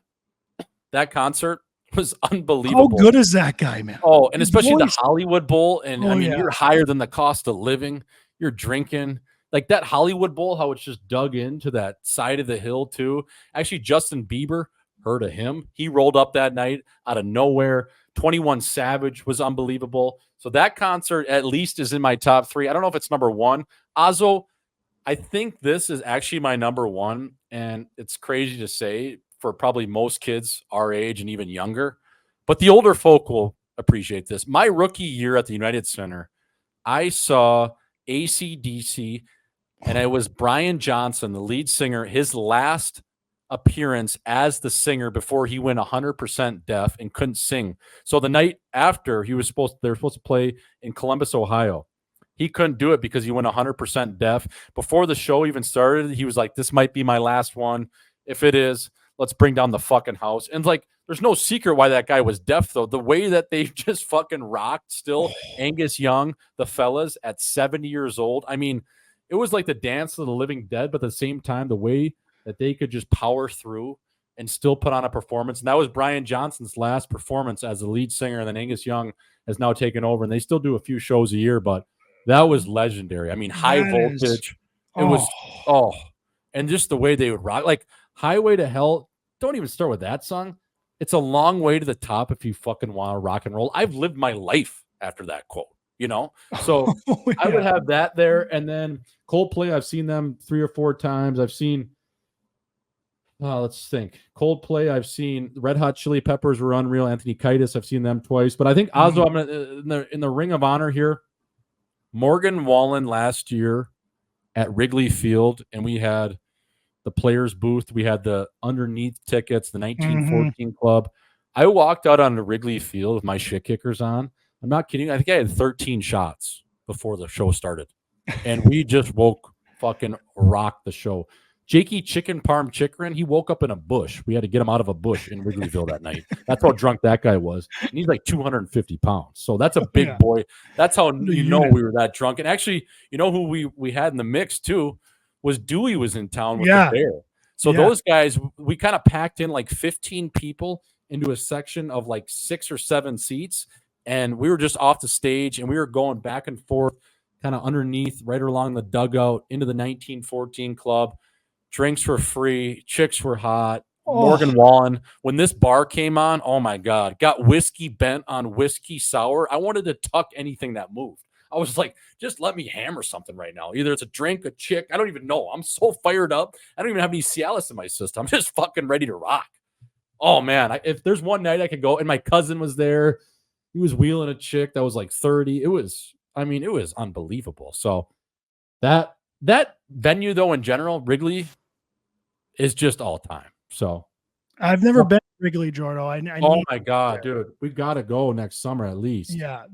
that concert was unbelievable. How good is that guy, man? Oh, and His especially voice. the Hollywood Bowl. And I mean, yeah. you're higher than the cost of living. You're drinking. Like that Hollywood Bowl, how it's just dug into that side of the hill, too. Actually, Justin Bieber, heard of him. He rolled up that night out of nowhere. 21 Savage was unbelievable. So that concert at least is in my top 3. I don't know if it's number 1. Azo, I think this is actually my number 1. And it's crazy to say for probably most kids our age and even younger. But the older folk will appreciate this. My rookie year at the United Center, I saw AC/DC, and it was Brian Johnson, the lead singer, his last appearance as the singer before he went 100% deaf and couldn't sing. So the night after they were supposed to play in Columbus, Ohio. He couldn't do it because he went 100% deaf. Before the show even started, he was like, this might be my last one. If it is, let's bring down the fucking house. And like, there's no secret why that guy was deaf, though. The way that they just fucking rocked still, Angus Young, the fellas at 70 years old. I mean, it was like the dance of the living dead, but at the same time, the way that they could just power through and still put on a performance. And that was Brian Johnson's last performance as the lead singer. And then Angus Young has now taken over, and they still do a few shows a year, but that was legendary. I mean, high voltage. It was, and just the way they would rock, like Highway to Hell. Don't even start with that song. It's a long way to the top if you fucking want to rock and roll. I've lived my life after that quote, So I would have that there. And then Coldplay, I've seen them 3 or 4 times. I've seen, let's think. Coldplay, I've seen. Red Hot Chili Peppers were unreal. Anthony Kiedis, I've seen them twice. But I think Azo, I'm gonna, in the Ring of Honor here, Morgan Wallen last year at Wrigley Field, and we had the players booth. We had the underneath tickets, the 1914 club. I walked out on the Wrigley Field with my shit kickers on. I'm not kidding. I think I had 13 shots before the show started, and we just fucking rocked the show. Jakey Chicken Parm Chikrin, he woke up in a bush. We had to get him out of a bush in Wrigleyville that night. That's how drunk that guy was. And he's like 250 pounds. So that's a big boy. That's how we were that drunk. And actually, who we had in the mix too was Dewey was in town with the Bear. So those guys, we kind of packed in like 15 people into a section of like 6 or 7 seats. And we were just off the stage, and we were going back and forth kind of underneath, right along the dugout into the 1914 club. Drinks were free. Chicks were hot. Morgan Wallen. When this bar came on, oh, my God. Got whiskey bent on whiskey sour. I wanted to tuck anything that moved. I was like, just let me hammer something right now. Either it's a drink, a chick. I don't even know. I'm so fired up. I don't even have any Cialis in my system. I'm just fucking ready to rock. Oh, man. If there's one night I could go, and my cousin was there. He was wheeling a chick that was like 30. It was unbelievable. So that venue, though, in general, Wrigley, is just all time. So I've never been to Wrigley, Jordo. Oh my God, dude, we got to go next summer at least. Yeah,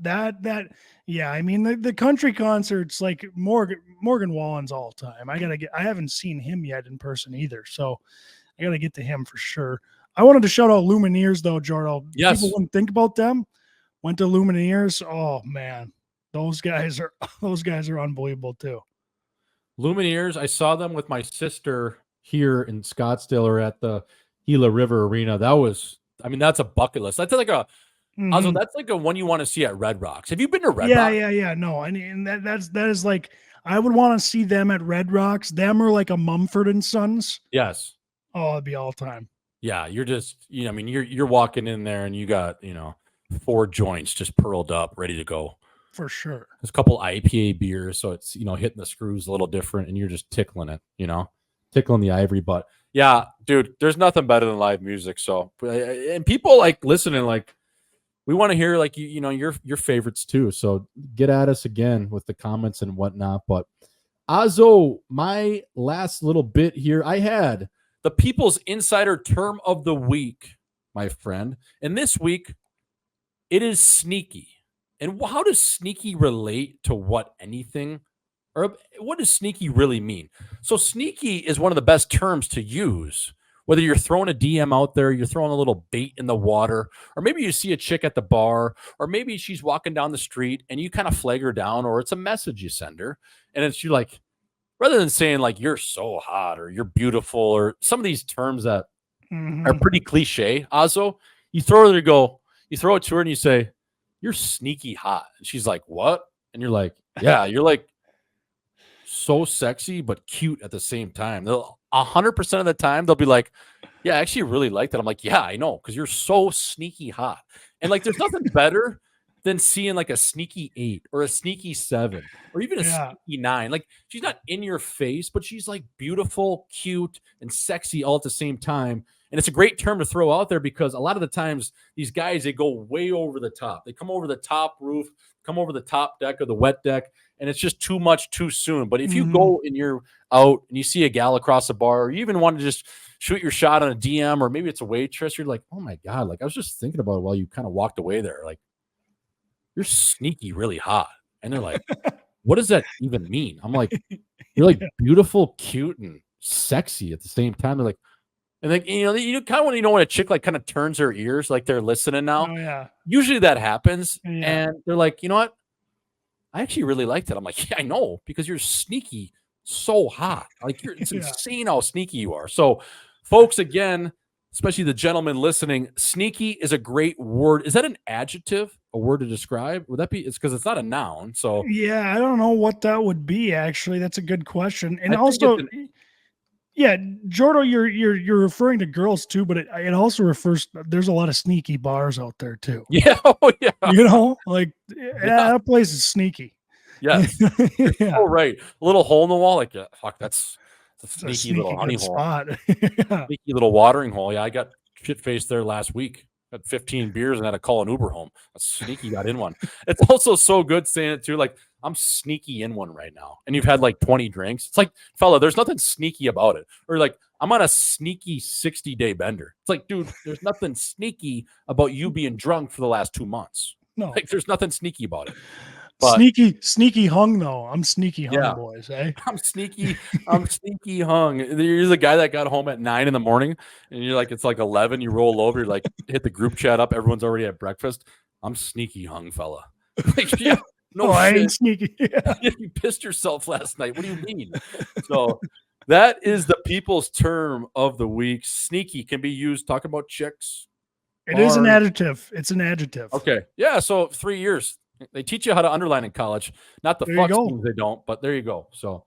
yeah. I mean, the country concerts, like Morgan Wallen's all time. I haven't seen him yet in person either, so I gotta get to him for sure. I wanted to shout out Lumineers though, Jordo. Yes. People wouldn't think about them. Went to Lumineers. Oh man, those guys are unbelievable too. Lumineers, I saw them with my sister here in Scottsdale or at the Gila River Arena. That's a bucket list. That's like also, that's like a one you want to see at Red Rocks. Have you been to Red Rocks? Yeah. No, I mean that is like, I would want to see them at Red Rocks. Them or like a Mumford and Sons. Yes. Oh, it'd be all time. Yeah, you're just you're walking in there and you got 4 joints just pearled up, ready to go. For sure. There's a couple IPA beers, so it's hitting the screws a little different, and you're just tickling it, tickling the ivory. But yeah, dude, there's nothing better than live music. So, and people like listening, like we want to hear like your favorites too. So get at us again with the comments and whatnot. But Azo, my last little bit here, I had the People's Insider Term of the Week, my friend, and this week it is sneaky. And how does sneaky relate to anything? Or what does sneaky really mean? So sneaky is one of the best terms to use Whether you're throwing a DM out there, you're throwing a little bait in the water, or maybe you see a chick at the bar, or maybe she's walking down the street and you kind of flag her down, or it's a message you send her. And it's you like, rather than saying like, you're so hot or you're beautiful, or some of these terms that are pretty cliche, Azo, you throw it to her and you say, you're sneaky hot. And she's like, what? And you're like, yeah, you're like so sexy, but cute at the same time. They'll 100% of the time, they'll be like, yeah, I actually really like that. I'm like, yeah, I know. Cause you're so sneaky hot. And like, there's nothing better than seeing like a sneaky 8 or a sneaky 7 or even a sneaky 9. Like she's not in your face, but she's like beautiful, cute, and sexy all at the same time. And it's a great term to throw out there because a lot of the times these guys, they go way over the top. They come over the top roof, come over the top deck or the wet deck, and it's just too much too soon. But if you go and you're out and you see a gal across the bar, or you even want to just shoot your shot on a DM, or maybe it's a waitress, you're like, oh my God, like I was just thinking about it while you kind of walked away there. Like, you're sneaky, really hot. And they're like, what does that even mean? I'm like, you're like beautiful, cute, and sexy at the same time. They're like, and like, you kind of want to know when a chick like kind of turns her ears, like they're listening now. Oh, yeah. Usually that happens. Yeah. And they're like, you know what? I actually really liked it. I'm like, yeah, I know, because you're sneaky, so hot. Like it's insane how sneaky you are. So folks, again, especially the gentlemen listening, sneaky is a great word. Is that an adjective, a word to describe? Would that be? It's because it's not a noun. So yeah, I don't know what that would be. Actually, that's a good question. And also, yeah, Jordo, you're referring to girls too, but it also refers. There's a lot of sneaky bars out there too. Yeah, oh yeah. Like that place is sneaky. Yeah, yeah. Oh right, a little hole in the wall. Like fuck, that's a sneaky little honey hole. Spot. Sneaky little watering hole. Yeah, I got shit faced there last week. Had 15 beers and had to call an Uber home. A sneaky got in one. It's also so good saying it too. Like I'm sneaky in one right now, and you've had like 20 drinks. It's like, fella, there's nothing sneaky about it. Or like I'm on a sneaky 60-day bender. It's like, dude, there's nothing sneaky about you being drunk for the last 2 months. No, like there's nothing sneaky about it. But, sneaky hung though. I'm sneaky hung, boys. Eh? I'm sneaky hung. You're the guy that got home at 9 a.m, and you're like, it's like 11. You roll over, you're like, hit the group chat up. Everyone's already at breakfast. I'm sneaky hung, fella. Like, yeah, no, I ain't sneaky. Yeah. You pissed yourself last night. What do you mean? So that is the people's term of the week. Sneaky can be used talking about chicks. It is an adjective. It's an adjective. Okay. Yeah. So 3 years. They teach you how to underline in college. Not the fuck things they don't, but there you go. So,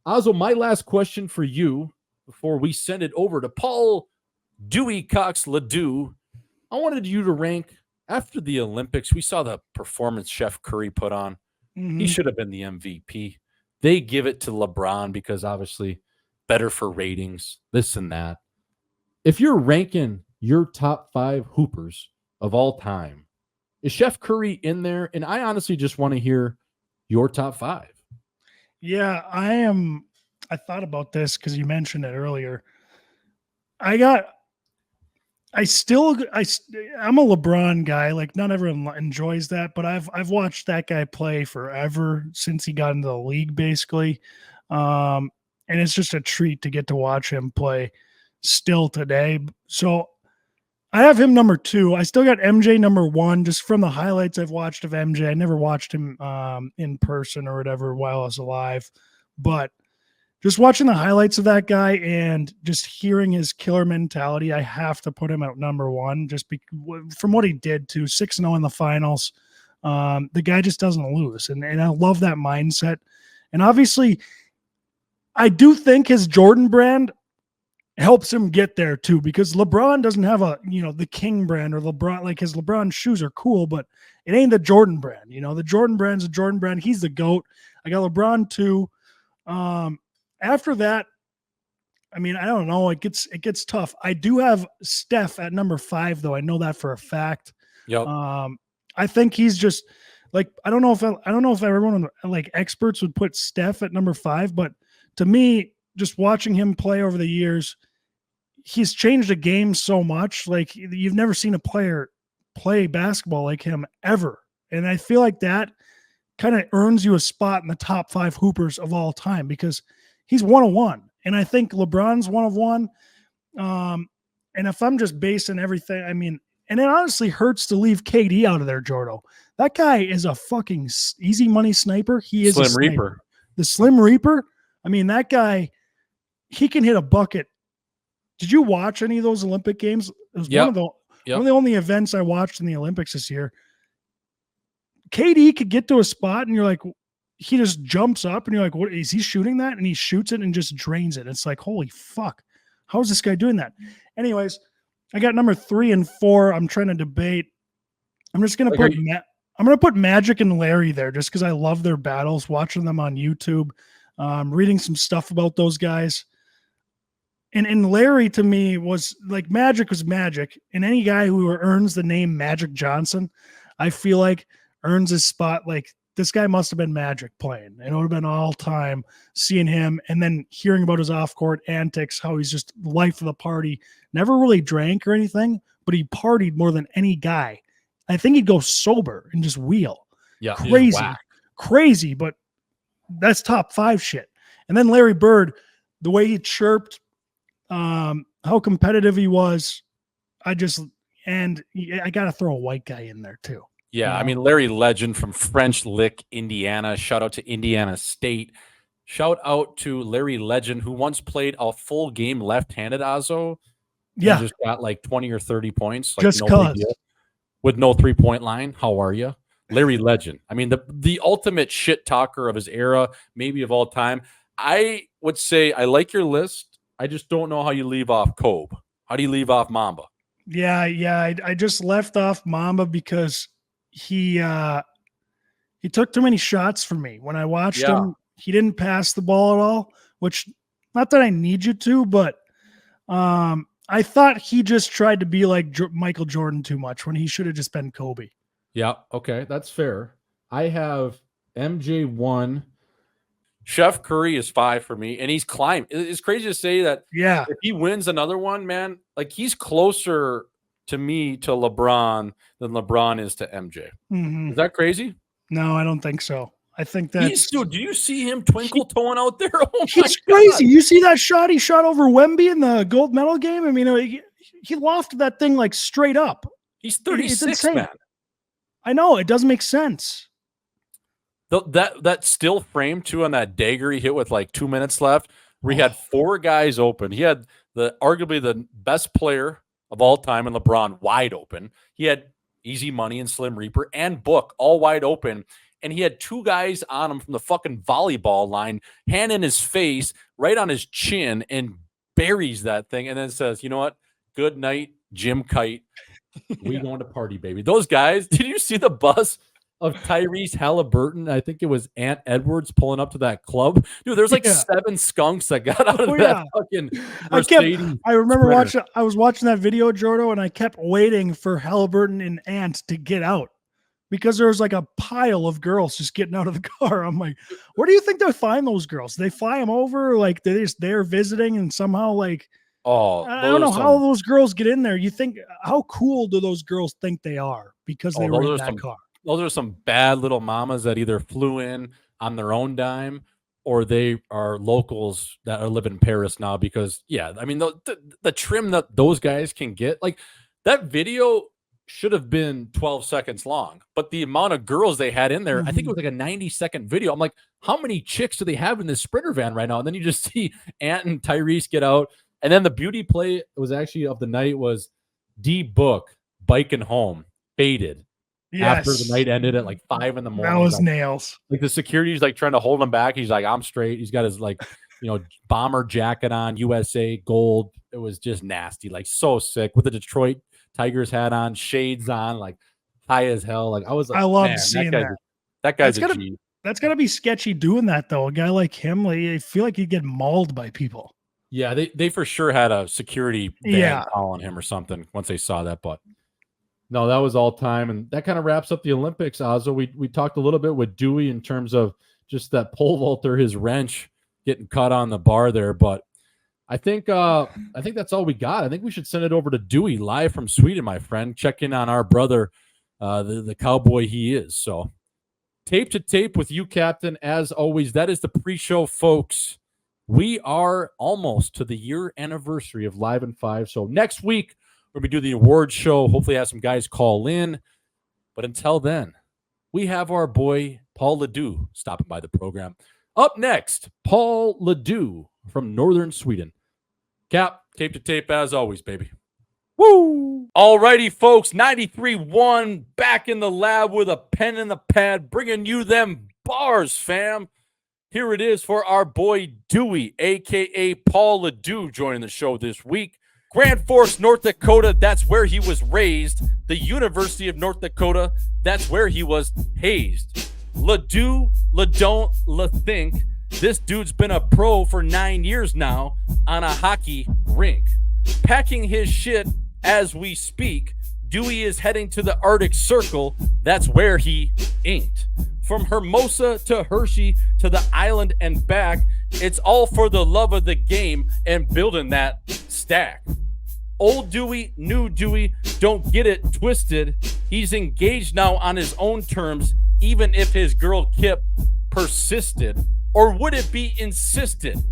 Azo, my last question for you before we send it over to Paul Dewey Cox LaDue. I wanted you to rank after the Olympics. We saw the performance Chef Curry put on. He should have been the MVP. They give it to LeBron because obviously better for ratings, this and that. If you're ranking your top 5 hoopers of all time, is Chef Curry in there? And I honestly just want to hear your top 5. Yeah, I thought about this because you mentioned it earlier. I'm a LeBron guy. Like not everyone enjoys that, but I've watched that guy play forever since he got into the league, basically. And it's just a treat to get to watch him play still today. So I have him number 2. I still got MJ number 1, just from the highlights I've watched of MJ. I never watched him in person or whatever while I was alive, but just watching the highlights of that guy and just hearing his killer mentality, I have to put him at number 1 just from what he did to 6-0 in the finals. The guy just doesn't lose. And I love that mindset. And obviously, I do think his Jordan brand helps him get there too, because LeBron doesn't have the King brand or LeBron, like his LeBron shoes are cool, but it ain't the Jordan brand. The Jordan brand's a Jordan brand. He's the GOAT. I got LeBron too. After that, I mean, I don't know. It gets tough. I do have Steph at number 5 though. I know that for a fact. Yep. I think he's just like, I don't know if everyone like experts would put Steph at number 5, but to me, just watching him play over the years, he's changed the game so much. Like you've never seen a player play basketball like him ever. And I feel like that kind of earns you a spot in the top 5 hoopers of all time because he's 1 of 1. And I think LeBron's 1 of 1. And if I'm just basing everything, I mean, and it honestly hurts to leave KD out of there, Jordo. That guy is a fucking easy money sniper. He is Slim a sniper. Reaper. The Slim Reaper. I mean, that guy, he can hit a bucket. Did you watch any of those Olympic games? It was one of the only events I watched in the Olympics this year. KD could get to a spot and you're like, he just jumps up and you're like, what is he shooting that? And he shoots it and just drains it. It's like, holy fuck. How is this guy doing that? Anyways, I got number 3 and 4. I'm trying to debate. I'm just going to put I'm going to put Magic and Larry there just because I love their battles, watching them on YouTube, reading some stuff about those guys. And Larry to me was like Magic was Magic. And any guy who earns the name Magic Johnson, I feel like earns his spot. Like this guy must have been Magic playing. It would have been all time seeing him and then hearing about his off-court antics, how he's just life of the party, never really drank or anything, but he partied more than any guy. I think he'd go sober and just wheel. Yeah. Crazy, but that's top 5 shit. And then Larry Bird, the way he chirped, how competitive he was, I got to throw a white guy in there too. Yeah, you know? I mean, Larry Legend from French Lick, Indiana. Shout out to Indiana State. Shout out to Larry Legend, who once played a full game left-handed, Azo. Yeah. Just got like 20 or 30 points. Like just cause. With no 3-point line. How are you? Larry Legend. I mean, the ultimate shit talker of his era, maybe of all time. I would say I like your list. I just don't know how you leave off Kobe. How do you leave off Mamba? Yeah. I just left off Mamba because he took too many shots from me. When I watched him, he didn't pass the ball at all, which not that I need you to, but I thought he just tried to be like Michael Jordan too much when he should have just been Kobe. Yeah. Okay. That's fair. I have MJ 1. Chef Curry is 5 for me, and he's climbed. It's crazy to say that. Yeah. If he wins another one, man, like he's closer to me to LeBron than LeBron is to MJ. Mm-hmm. Is that crazy? No, I don't think so. I think that dude, do you see him twinkle toeing out there? Oh he's crazy. You see that shot he shot over Wemby in the gold medal game? I mean, he lofted that thing like straight up. He's 36, man. I know, it doesn't make sense. That still frame too on that dagger he hit with like 2 minutes left, where he had 4 guys open. He had arguably the best player of all time in LeBron wide open. He had Easy Money and Slim Reaper and Book all wide open. And he had 2 guys on him from the fucking volleyball line, hand in his face, right on his chin, and buries that thing and then says, you know what? Good night, Jim Kite. We going to party, baby. Those guys, did you see the bus of Tyrese Halliburton? I think it was Ant Edwards pulling up to that club. Dude, there's like 7 skunks that got out of that fucking Mercedes. I remember I was watching that video, Jordo, and I kept waiting for Halliburton and Ant to get out. Because there was like a pile of girls just getting out of the car. I'm like, where do you think they find those girls? They fly them over, like they're just there visiting, and somehow like, I don't know how those girls get in there. You think, how cool do those girls think they are because they were in that car? Those are some bad little mamas that either flew in on their own dime or they are locals that are living in Paris now. Because I mean the trim that those guys can get, like that video should have been 12 seconds long, but the amount of girls they had in there, I think it was like a 90-second video. I'm like, how many chicks do they have in this Sprinter van right now? And then you just see Ant and Tyrese get out. And then the beauty play was actually of the night was D Book biking home, faded. Yes. After the night ended at like 5 a.m. That was like, nails. Like the security's like trying to hold him back. He's like, I'm straight. He's got his like, bomber jacket on, USA gold. It was just nasty, like so sick with the Detroit Tigers hat on, shades on, like high as hell. Like I was like, I love seeing that. That guy's a G. That's gotta be sketchy doing that though. A guy like him, like, I feel like he'd get mauled by people. Yeah, they for sure had a security van following him or something once they saw that. But no, that was all time, and that kind of wraps up the Olympics. Ozzo, we talked a little bit with Dewey in terms of just that pole vaulter, his wrench getting cut on the bar there, but I think that's all we got. I think we should send it over to Dewey live from Sweden, my friend. Check in on our brother, the cowboy he is. So tape to tape with you, Captain. As always, that is the pre-show, folks. we are almost to the year anniversary of Live in 5. So next week, we'll be doing the award show. Hopefully have some guys call in. But until then, we have our boy Paul LaDue stopping by the program. Up next, Paul LaDue from northern Sweden. Cap, tape to tape as always, baby. Woo! Alrighty, folks, 93.1 back in the lab with a pen and the pad, bringing you them bars, fam. Here it is for our boy Dewey, a.k.a. Paul LaDue, joining the show this week. Grand Forks, North Dakota, that's where he was raised. The University of North Dakota, that's where he was hazed. LaDue, LaDon't, LaThink. This dude's been a pro for 9 years now on a hockey rink. Packing his shit as we speak, Dewey is heading to the Arctic Circle. That's where he inked. From Hermosa to Hershey to the island and back, it's all for the love of the game and building that stack. Old Dewey, new Dewey, don't get it twisted. He's engaged now on his own terms, even if his girl Kip persisted. Or would it be insisted?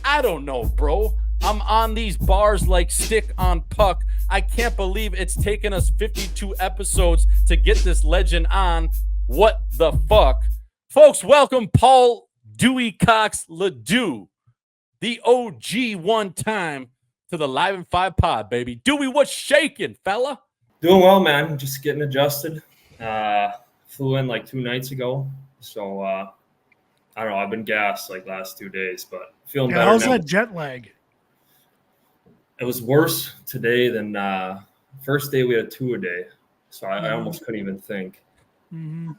I don't know, bro. I'm on these bars like stick on puck. I can't believe it's taken us 52 episodes to get this legend on. What the fuck? Folks, welcome Paul Dewey Cox LaDue, the OG one time, to the Live in 5 pod, baby. Dewey, what's shaking, fella? Doing well, man. Just getting adjusted. Flew in like 2 nights ago. So, I don't know. I've been gassed like last 2 days, but feeling better How's now. that jet lag? It was worse today than first day we had 2 a day. So I almost couldn't even think. Mm-hmm.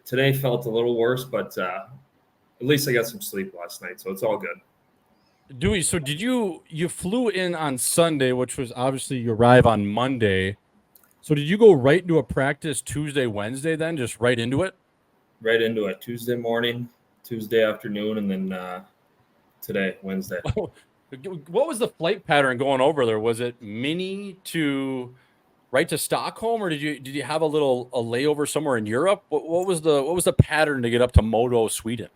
Today felt a little worse, but at least I got some sleep last night. So it's all good. Dewey, so did you flew in on Sunday, which was obviously you arrive on Monday. So did you go right into a practice Tuesday, Wednesday then, just right into it? Right into it. Tuesday morning, Tuesday afternoon, and then today, Wednesday. What was the flight pattern going over there? Was it mini to right to Stockholm, or did you have a layover somewhere in Europe? What was the pattern to get up to MODO, Sweden?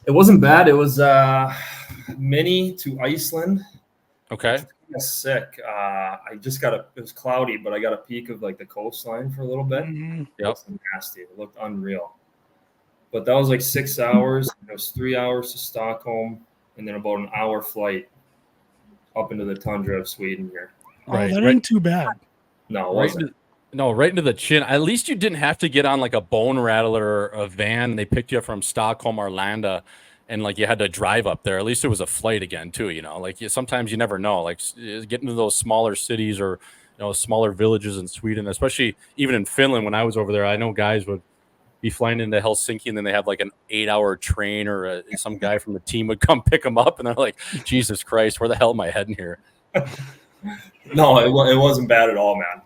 It wasn't bad. It was mini to Iceland. Okay. I was sick. I just got it was cloudy, but I got a peek of like the coastline for a little bit. Mm-hmm. It was nasty. It looked unreal. But that was like 6 hours. It was 3 hours to Stockholm, and then about an hour flight up into the tundra of Sweden here. Right, that ain't too bad. No, it wasn't. Right into the chin. At least you didn't have to get on like a bone rattler or a van. They picked you up from Stockholm, Arlanda, and like you had to drive up there. At least it was a flight again too. You know, like sometimes you never know. Like getting to those smaller cities or smaller villages in Sweden, especially even in Finland. When I was over there, I know guys would be flying into Helsinki, and then they have like an 8-hour train, or some guy from the team would come pick them up, and they're like, Jesus Christ, where the hell am I heading here? No, it wasn't bad at all, man.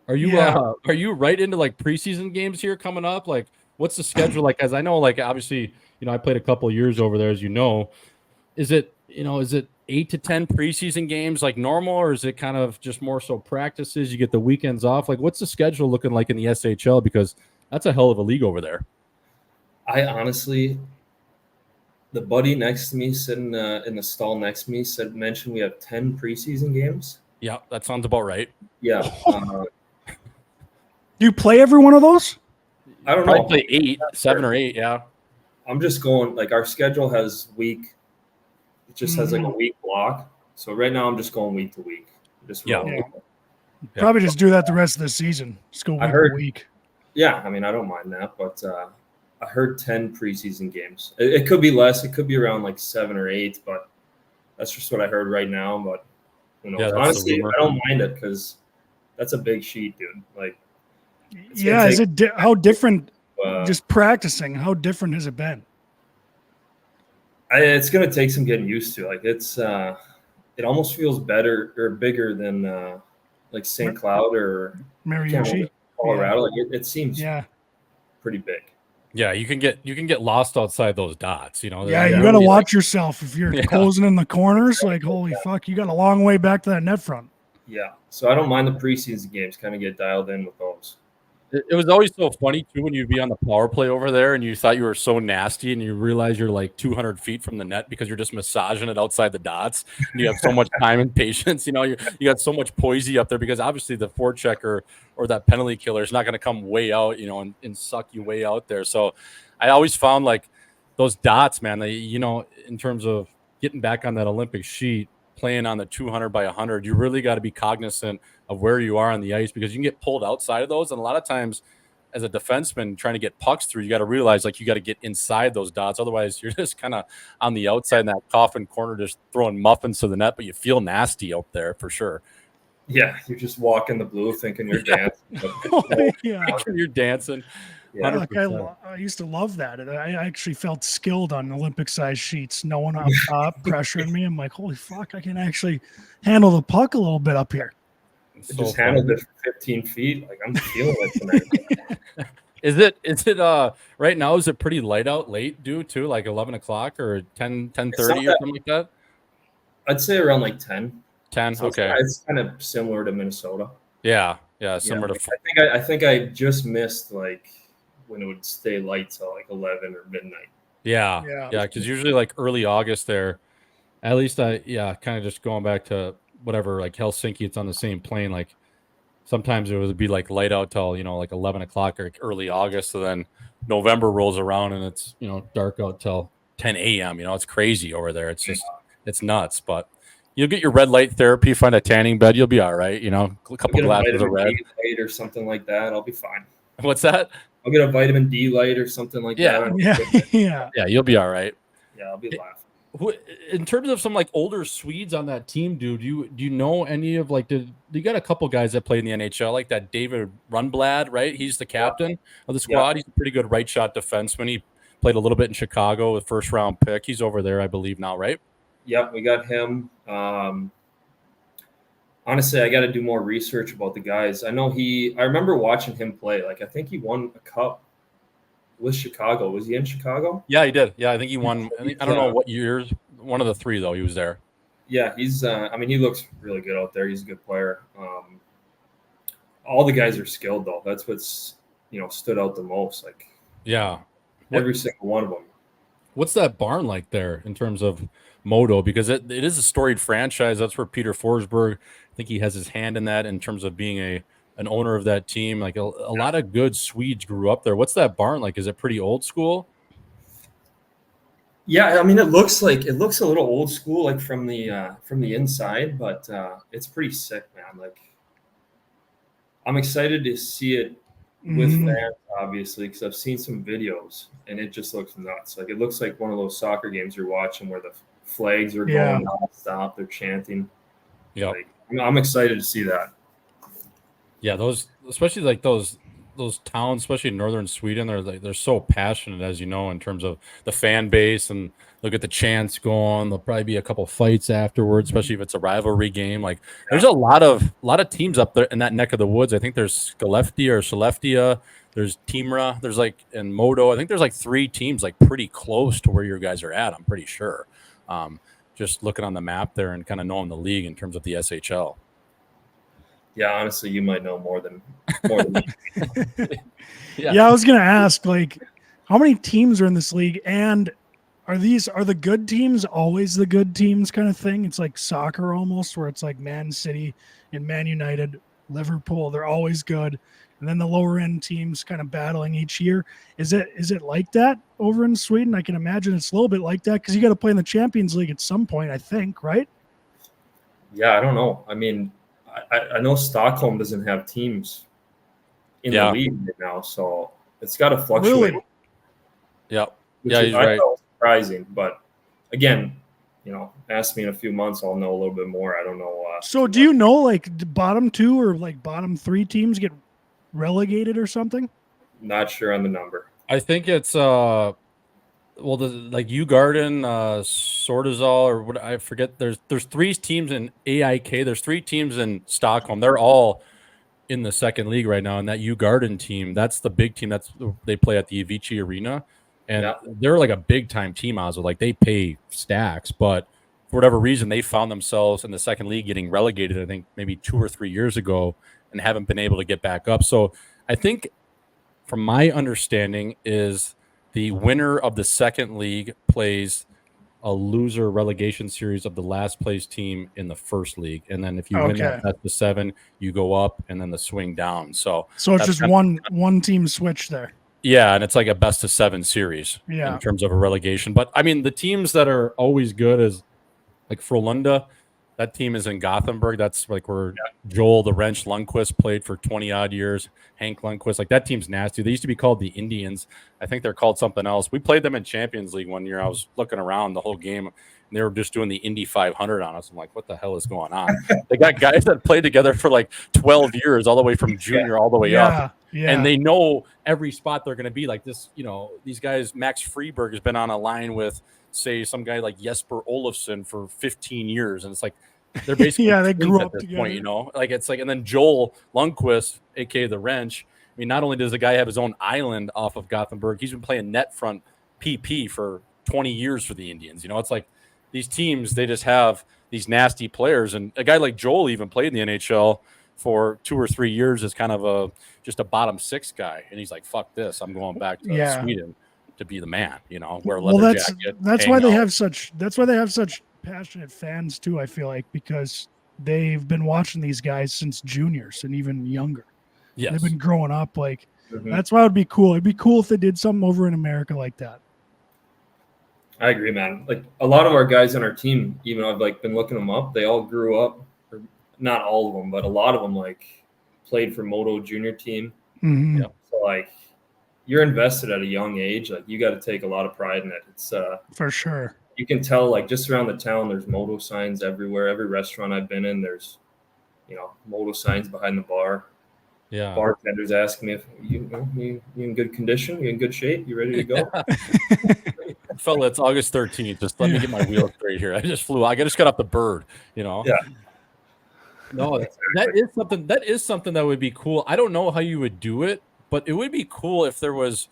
Are you right into like preseason games here coming up? Like, what's the schedule like? As I know, like obviously, I played a couple of years over there, as you know. Is it 8 to 10 preseason games like normal, or is it kind of just more so practices? You get the weekends off. Like, what's the schedule looking like in the SHL? Because that's a hell of a league over there. I honestly, the buddy next to me sitting in the stall next to me mentioned we have 10 preseason games. Yeah, that sounds about right. Yeah. Do you play every one of those? I don't Probably know. play 7 or 8. Yeah. I'm just going like our schedule has week. It just has like a week block. So right now I'm just going week to week. Just rolling. Probably just do that the rest of the season. Just go week to week. Yeah, I mean I don't mind that, but I heard 10 preseason games. It could be less. It could be around like 7 or 8, but that's just what I heard right now. But honestly, I don't mind it because that's a big sheet, dude. Like, is it how different? Just practicing, how different has it been? It's gonna take some getting used to. Like it's, it almost feels better or bigger than like St. Cloud or Mariucci, Colorado. Like it seems pretty big. Yeah, you can get lost outside those dots. Yeah, you got to watch yourself if you're closing in the corners. Like, holy fuck, you got a long way back to that net front. Yeah, so I don't mind the preseason games. Kind of get dialed in with those. It was always so funny too when you'd be on the power play over there and you thought you were so nasty and you realize you're like 200 feet from the net because you're just massaging it outside the dots and you have so much time and patience. You got so much poise up there because obviously the forechecker or that penalty killer is not going to come way out, and suck you way out there. So I always found like those dots, man, in terms of getting back on that Olympic sheet, playing on the 200 by 100, you really got to be cognizant of where you are on the ice because you can get pulled outside of those. And a lot of times as a defenseman trying to get pucks through, you got to realize like you got to get inside those dots. Otherwise you're just kind of on the outside in that coffin corner, just throwing muffins to the net, but you feel nasty out there for sure. Yeah. You're just walking the blue thinking you're dancing. Yeah. You're dancing. Yeah, like I used to love that. I actually felt skilled on Olympic-sized sheets. No one up top pressuring me. I'm like, holy fuck, I can actually handle the puck a little bit up here. So just handled it for 15 feet. Like I'm feeling it tonight. Is it right now? Is it pretty light out late? Too like 11 o'clock or 10:30 or something like that? I'd say around like 10. 10. So okay, it's kind of similar to Minnesota. Yeah, similar to. I think I just missed like when it would stay light till like 11 or midnight. Yeah. Because usually like early August there, at least kind of just going back to whatever like Helsinki, it's on the same plane. Like sometimes it would be like light out till like 11 o'clock or early August. So then November rolls around and it's dark out till 10 a.m. It's crazy over there. It's just it's nuts. But you'll get your red light therapy, find a tanning bed, you'll be all right. A couple glasses of red light or something like that. I'll be fine. What's that? I'll get a vitamin D light or something like that. Yeah, you'll be all right. Yeah, I'll be laughing. In terms of some like older Swedes on that team, dude, do you know any of like you got a couple guys that played in the NHL, like that David Rundblad, right? He's the captain of the squad. Yeah. He's a pretty good right shot defenseman. He played a little bit in Chicago, with first round pick. He's over there, I believe now, right? Yep, we got him. Honestly, I got to do more research about the guys. I remember watching him play. Like, I think he won a cup with Chicago. Was he in Chicago? Yeah, he did. Yeah, I think he won. I don't know what years. One of the three, though, he was there. Yeah, he's. He looks really good out there. He's a good player. All the guys are skilled, though. That's what's stood out the most. Like, yeah, every single one of them. What's that barn like there in terms of MODO? Because it is a storied franchise. That's where Peter Forsberg, I think he has his hand in that in terms of being an owner of that team. Like a lot of good Swedes grew up there. What's that barn like? Is it pretty old school? Yeah, it looks a little old school, like from the inside, but it's pretty sick, man. Like, I'm excited to see it with fans, obviously, because I've seen some videos and it just looks nuts. Like, it looks like one of those soccer games you're watching where the flags are going nonstop, they're chanting. Yeah, like, I'm excited to see that. Yeah, those, especially like those towns, especially in northern Sweden, they're so passionate, as you know, in terms of the fan base, and look at the chants going. There'll probably be a couple fights afterwards, especially if it's a rivalry game. Like, there's a lot of teams up there in that neck of the woods. I think there's Skellefteå, there's Timra, there's and MODO. I think there's 3 teams pretty close to where your guys are at. I'm pretty sure. Just looking on the map there and kind of knowing the league in terms of the SHL. Yeah, honestly, you might know more than me. Yeah, I was gonna ask, how many teams are in this league, and are the good teams always the good teams kind of thing? It's like soccer almost, where it's like Man City and Man United, Liverpool, they're always good, and then the lower end teams kind of battling each year. Is it like that over in Sweden? I can imagine it's a little bit like that because you got to play in the Champions League at some point, I think, right? Yeah, I don't know. I know Stockholm doesn't have teams in the league right now, so it's got to fluctuate. Really? Yeah, he's right. Surprising, but again, ask me in a few months, I'll know a little bit more. I don't know. So, do you know bottom 2 or bottom 3 teams get relegated or something? Not sure on the number. I think it's Ugarden, Sortizal, or what, I forget. There's 3 teams in AIK. There's 3 teams in Stockholm. They're all in the second league right now. And that Ugarden team, that's the big team. They play at the Avicii Arena, and they're a big time team. They pay stacks, but for whatever reason, they found themselves in the second league getting relegated. I think maybe 2 or 3 years ago, and haven't been able to get back up. So I think from my understanding, is the winner of the second league plays a loser relegation series of the last place team in the first league, and then if you win that best of 7, you go up, and then the swing down. So it's just one team switch there. Yeah, and it's like a best of 7 series in terms of a relegation. But I mean, the teams that are always good is like Frölunda. That team is in Gothenburg. That's like where Joel the Wrench Lundqvist played for 20 odd years. Hank Lundqvist, like that team's nasty. They used to be called the Indians. I think they're called something else. We played them in Champions League one year. I was looking around the whole game, and they were just doing the Indy 500 on us. I'm like, what the hell is going on? They got guys that played together for like 12 years, all the way from junior all the way up. Yeah. And they know every spot they're going to be. Like this, these guys, Max Freeberg has been on a line with, say, some guy like Jesper Olofsson for 15 years. And it's like, they're basically they grew at up this together. point, like it's like, and then Joel Lundqvist, aka the Wrench. I mean, not only does the guy have his own island off of Gothenburg, he's been playing net front PP for 20 years for the Indians. It's like these teams, they just have these nasty players. And a guy like Joel even played in the NHL for 2 or 3 years as kind of just a bottom 6 guy. And he's like, fuck this. I'm going back to Sweden to be the man, wear a leather jacket. That's why they have such passionate fans too, I feel like, because they've been watching these guys since juniors and even younger. Yes. They've been growing up. Like, that's why it would be cool. It'd be cool if they did something over in America like that. I agree, man. Like a lot of our guys on our team, even I've like been looking them up. They all grew up, or not all of them, but a lot of them like played for MODO junior team. Mm-hmm. So like you're invested at a young age. Like you got to take a lot of pride in it. It's for sure. You can tell like just around the town, there's MODO signs everywhere. Every restaurant I've been in, there's MODO signs behind the bar. Yeah. Bartenders asking me if you in good condition, you in good shape, you ready to go? Fella, it's August 13th. Just let me get my wheels straight here. I just flew. I just got off the bird, Yeah. No, that is something that would be cool. I don't know how you would do it, but it would be cool if there was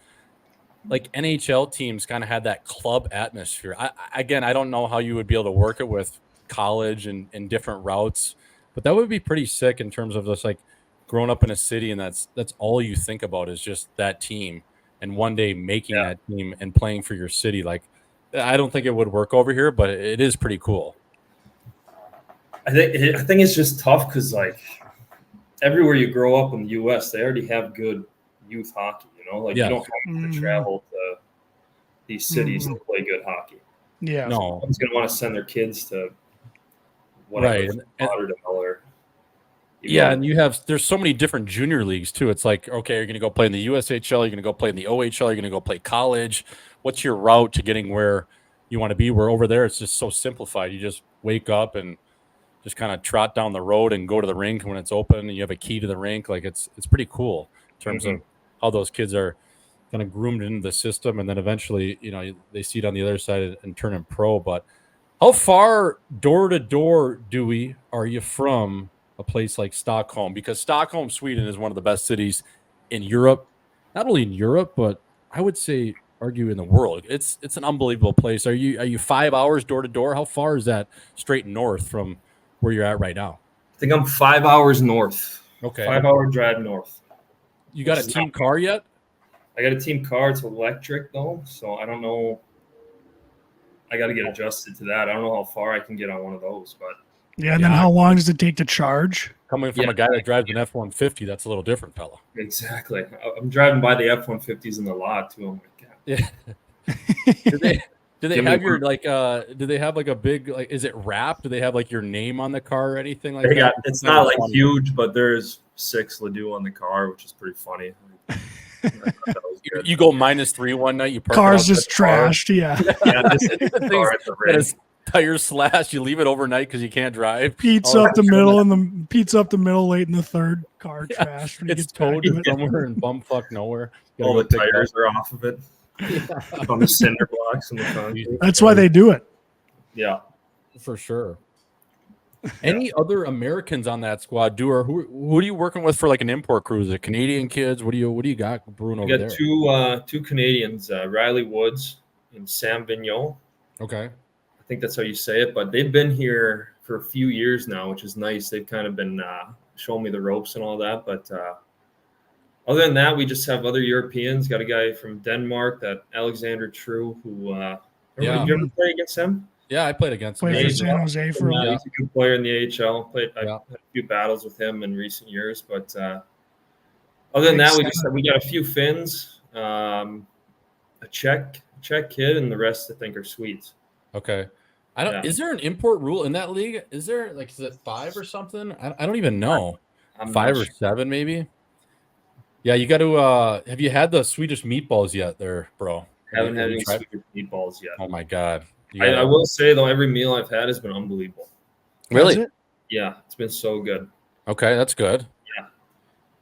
like NHL teams kind of had that club atmosphere. I don't know how you would be able to work it with college and different routes, but that would be pretty sick in terms of just like growing up in a city and that's all you think about is just that team and one day making that team and playing for your city. Like, I don't think it would work over here, but it is pretty cool. I think it's just tough because like everywhere you grow up in the U.S., they already have good youth hockey. You don't have to travel to these cities to play good hockey. Yeah, no, someone's gonna want to send their kids to whatever, Lauderdale or and there's so many different junior leagues too. It's like, okay, you're gonna go play in the USHL, you're gonna go play in the OHL, you're gonna go play college. What's your route to getting where you want to be? Where over there, it's just so simplified. You just wake up and just kind of trot down the road and go to the rink when it's open, and you have a key to the rink. Like it's pretty cool in terms of how those kids are kind of groomed into the system, and then eventually, they see it on the other side and turn in pro. But how far door to door, Dewey, are you from a place like Stockholm? Because Stockholm, Sweden, is one of the best cities in Europe. Not only in Europe, but I would say argue in the world. It's an unbelievable place. Are you 5 hours door to door? How far is that straight north from where you're at right now? I think I'm 5 hours north. Okay. 5 hour drive north. You got a team car yet? I got a team car. It's electric though, so I don't know. I got to get adjusted to that. I don't know how far I can get on one of those, but then how long does it take to charge? Coming from a guy that drives an F-150, that's a little different, fella. Exactly. I'm driving by the F-150s in the lot too. Oh my god. Yeah. Do they have your do they have like a big is it wrapped? Do they have like your name on the car or anything like that? It's not like huge, but there's 6 LaDue on the car, which is pretty funny. You go -3 one night, you park car's just trashed. His tires slashed, you leave it overnight because you can't drive. Pizza up the middle late in the third, car trashed. It's towed somewhere in bumfuck nowhere. All the tires are off of it. On the cinder blocks and the concrete. That's why they do it. Yeah, for sure. Any other Americans on that squad? Who are you working with for like an import crew? Is it Canadian kids? What do you got brewing over there? Two Canadians, Riley Woods and Sam Vigneault. Okay, I think that's how you say it. But they've been here for a few years now, which is nice. They've kind of been showing me the ropes and all that. But Other than that, we just have other Europeans. Got a guy from Denmark, that Alexander True, who did you ever play against him? Yeah, I played against him. Played for San Jose for a while. He's a good player in the AHL. I had a few battles with him in recent years, but other than that, we got a few Finns, a Czech kid, and the rest I think are Swedes. Okay. Is there an import rule in that league? Is there is it 5 or something? I don't even know. I'm 5 or 7 maybe. Yeah, you got to. Have you had the Swedish meatballs yet, there, bro? Haven't had any Swedish meatballs yet. Oh my god! I will say though, every meal I've had has been unbelievable. Really? Yeah, it's been so good. Okay, that's good. Yeah,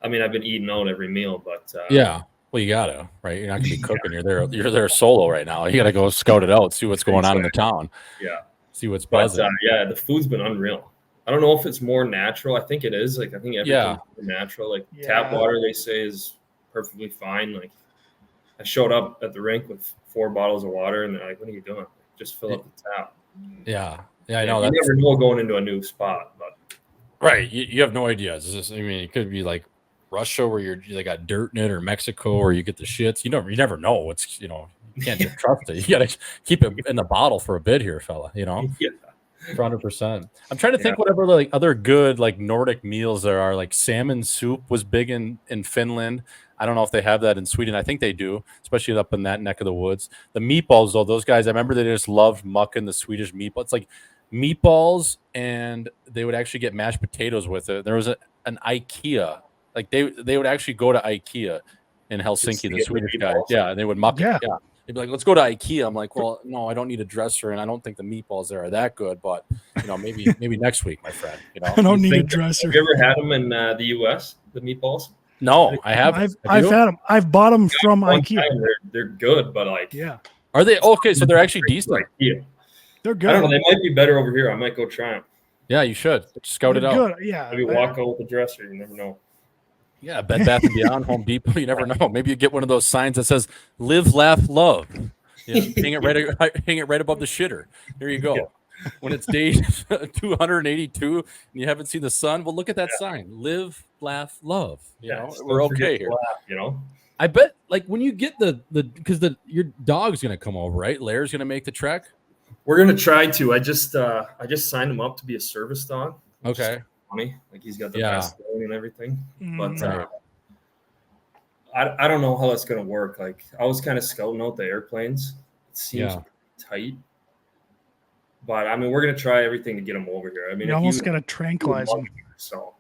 I mean, I've been eating out every meal, but yeah. Well, you gotta, right? You're not gonna be cooking. You're there solo right now. You gotta go scout it out, see what's going on in the town. Yeah, see what's buzzing. Yeah, the food's been unreal. I don't know if it's more natural. I think it is. I think everything's natural. Tap water, they say, is perfectly fine. I showed up at the rink with 4 bottles of water, and they're like, "What are you doing? Just fill up the tap." Yeah, I know. You never know going into a new spot, but right, you have no idea. It's just, it could be like Russia where they got dirt in it, or Mexico where you get the shits. You never know what's you can't just trust it. You gotta keep it in the bottle for a bit here, fella. Yeah. 100%. I'm trying to think whatever other good Nordic meals there are. Salmon soup was big in Finland. I don't know if they have that in Sweden. I think they do, especially up in that neck of the woods. The meatballs, though, those guys, I remember they just loved mucking the Swedish meatballs. It's like meatballs, and they would actually get mashed potatoes with it. There was an IKEA. They would actually go to IKEA in Helsinki, the Swedish guys. Yeah, and they would muck it. Yeah. They'd be like, let's go to IKEA. I'm like, well, no, I don't need a dresser, and I don't think the meatballs there are that good, but, maybe next week, my friend. I don't need a dresser. Have you ever had them in the U.S., the meatballs? No, I haven't. I've had them. I've bought them from IKEA. They're good, but Are they? Okay, so they're actually decent. IKEA. They're good. I don't know. They might be better over here. I might go try them. Yeah, you should. Scout it out. Good. Yeah. Maybe walk out with a dresser. You never know. Yeah, Bed Bath & Beyond, Home Depot. You never know. Maybe you get one of those signs that says "Live, Laugh, Love." Hang it right above the shitter. There you go. Yeah. When it's day 282 and you haven't seen the sun, well, look at that sign. Live, laugh, love. We're okay here. Laugh, I bet, when you get because your dog's gonna come over, right? Lair's gonna make the trek. We're gonna try to. I just signed him up to be a service dog. Okay. Funny, he's got the best going and everything, but I don't know how that's gonna work. I was kind of scouting out the airplanes. It seems tight, but we're gonna try everything to get him over here. You almost gotta tranquilize him. So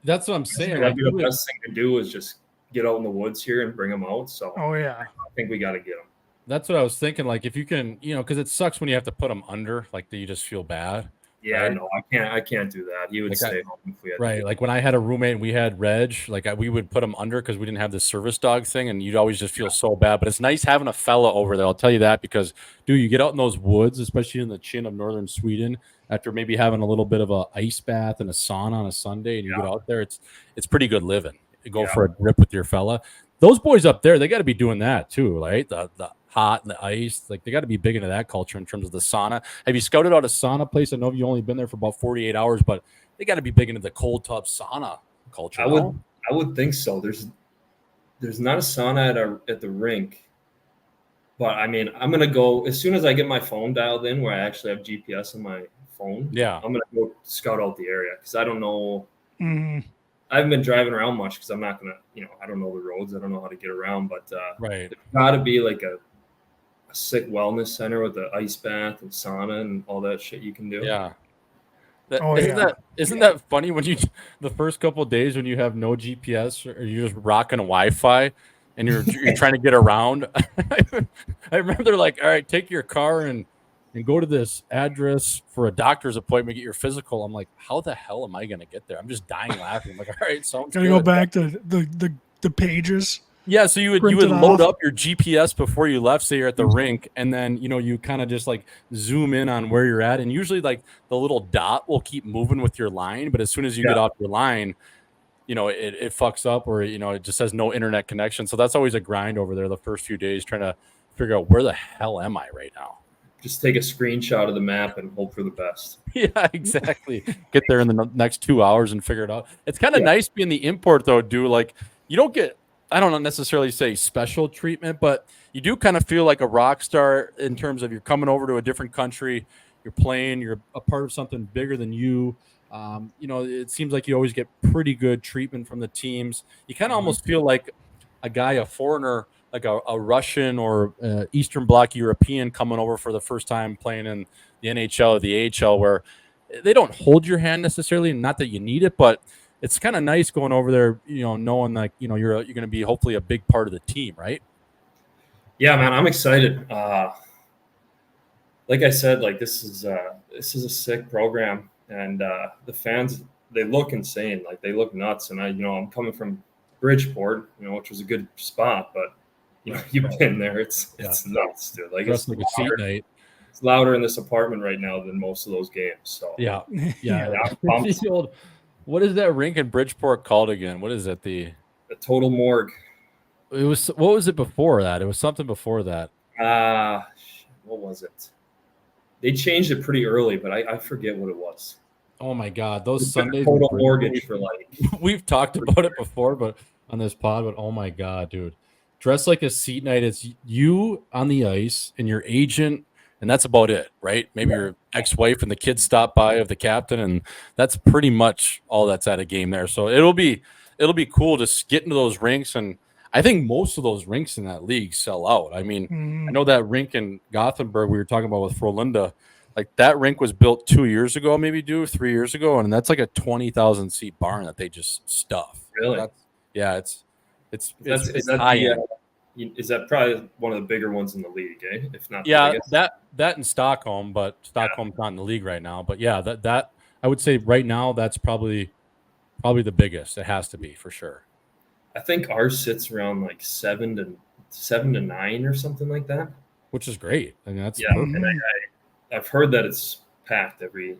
that's what I'm saying. The best thing to do is just get out in the woods here and bring him out. So I think we got to get him. That's what I was thinking. If you can, because it sucks when you have to put him under, that you just feel bad. Yeah, right? No, I can't do that. He would stay home if we had to. When I had a roommate and we had Reg, we would put him under because we didn't have the service dog thing, and you'd always just feel so bad. But it's nice having a fella over there. I'll tell you that, because, dude, you get out in those woods, especially in the chin of northern Sweden, after maybe having a little bit of a ice bath and a sauna on a Sunday, and you get out there, it's pretty good living. You go for a trip with your fella. Those boys up there, they got to be doing that too, right? The hot and the ice, they got to be big into that culture in terms of the sauna. Have you scouted out a sauna place? I know you've only been there for about 48 hours, but they got to be big into the cold tub sauna culture. I would think so. There's not a sauna at the rink, but I'm gonna go as soon as I get my phone dialed in where I actually have GPS on my phone. Yeah, I'm gonna go scout out the area because I don't know. I haven't been driving around much because I'm not gonna, I don't know the roads. I don't know how to get around, but there's got to be a sick wellness center with the ice bath and sauna and all that shit you can do. Yeah. Isn't that funny when the first couple of days when you have no GPS or you're just rocking Wi-Fi and you're trying to get around? I remember they're like, all right, take your car and go to this address for a doctor's appointment, get your physical. I'm like, how the hell am I going to get there? I'm just dying laughing. I'm like, all right, so gotta go back to the pages. Yeah, so you would load up your GPS before you left, say you're at the rink, and then you kind of just zoom in on where you're at, and usually the little dot will keep moving with your line, but as soon as you get off your line, it fucks up, or it just says no internet connection. So that's always a grind over there the first few days, trying to figure out where the hell am I right now. Just take a screenshot of the map and hope for the best. Yeah, exactly. Get there in the next 2 hours and figure it out. It's kind of nice being the import though, dude. You don't get I don't necessarily say special treatment, but you do kind of feel like a rock star in terms of you're coming over to a different country, you're playing, you're a part of something bigger than you. It seems like you always get pretty good treatment from the teams. You kind of almost feel like a foreigner, like a Russian or Eastern Bloc European coming over for the first time playing in the NHL or the AHL, where they don't hold your hand necessarily, not that you need it, but it's kind of nice going over there, knowing like, you're going to be hopefully a big part of the team, right? Yeah, man, I'm excited. Like I said, like this is a sick program, and the fans, they look insane, like they look nuts. And I'm coming from Bridgeport, which was a good spot, but you've been there. It's nuts, dude. Like it's like a seat night. It's louder in this apartment right now than most of those games. So yeah. What is that rink in Bridgeport called again? What is it? The Total Morgue. What was it before that? It was something before that. What was it? They changed it pretty early, but I forget what it was. Oh my God, those Sundays. Total Mortgage for like. We've talked about it before, but on this pod. But oh my God, dude, dress like a seat night. It's you on the ice and your agent. And that's about it, right? Maybe your ex-wife and the kids stop by of the captain, and that's pretty much all that's at a game there. So it'll be cool to get into those rinks, and I think most of those rinks in that league sell out. I mean, I know that rink in Gothenburg we were talking about with Frölunda, like that rink was built 2 years ago, maybe 3 years ago, and that's like a 20,000 seat barn that they just stuff. Really? It's high end. Is that probably one of the bigger ones in the league, eh? If not, that in Stockholm, but Stockholm's not in the league right now. But yeah, that I would say right now that's probably the biggest. It has to be for sure. I think ours sits around like 7 to 9 or something like that, which is great. I mean, that's perfect. And I've heard that it's packed every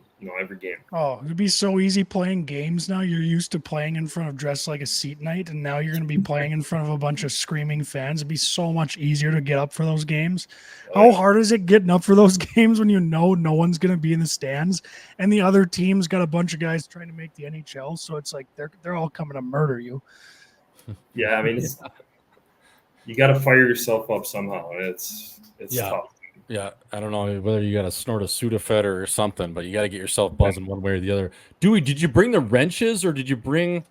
game. Oh, it'd be so easy playing games now. You're used to playing in front of Dress Like a Seat Night, and now you're going to be playing in front of a bunch of screaming fans. It'd be so much easier to get up for those games. How hard is it getting up for those games when no one's going to be in the stands, and the other team's got a bunch of guys trying to make the NHL? So it's like they're all coming to murder you. Yeah, I mean, you got to fire yourself up somehow. It's tough. Yeah, I don't know whether you got to snort a Sudafed or something, but you got to get yourself buzzing one way or the other. Dewey, did you bring the wrenches or did you bring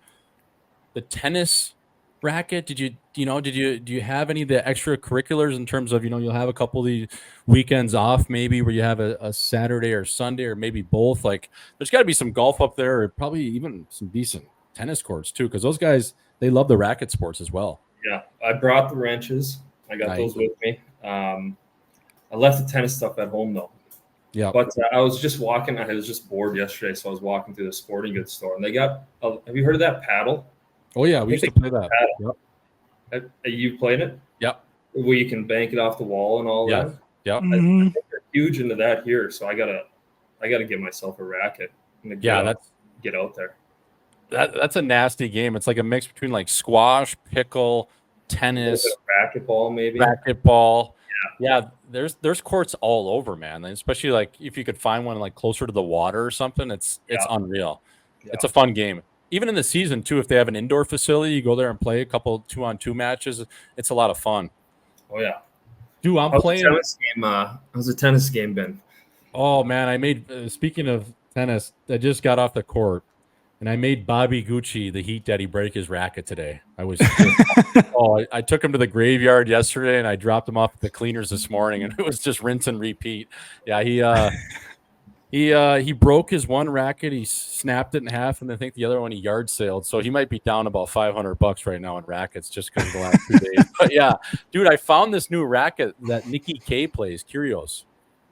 the tennis racket? Do you have any of the extracurriculars in terms of, you'll have a couple of these weekends off maybe where you have a Saturday or Sunday or maybe both? Like there's got to be some golf up there or probably even some decent tennis courts too, because those guys, they love the racket sports as well. Yeah, I brought the wrenches. I got those with me. I left the tennis stuff at home though. Yeah. But I was just walking. I was just bored yesterday, so I was walking through the sporting goods store, and they got. Have you heard of that paddle? Oh yeah, we used to play that. Yep. You played it? Yep. Where you can bank it off the wall and all that. Yeah. I think they're huge into that here, so I gotta get myself a racket. Get out there. That's a nasty game. It's like a mix between like squash, pickle, tennis, racquetball, maybe. Racquetball. Yeah, there's courts all over, man. Especially like if you could find one like closer to the water or something, it's unreal. Yeah. It's a fun game. Even in the season too, if they have an indoor facility, you go there and play a couple 2-on-2 matches. It's a lot of fun. Oh yeah, dude, I'm playing. How's the tennis game been? Oh man, I made. Speaking of tennis, I just got off the court. And I made Bobby Gucci, the Heat Daddy, break his racket today. I took him to the graveyard yesterday, and I dropped him off at the cleaners this morning, and it was just rinse and repeat. Yeah, he broke his one racket. He snapped it in half, and I think the other one he yard sailed. So he might be down about $500 right now in rackets just because of the last 2 days. But yeah, dude, I found this new racket that Nikki K plays, Curios.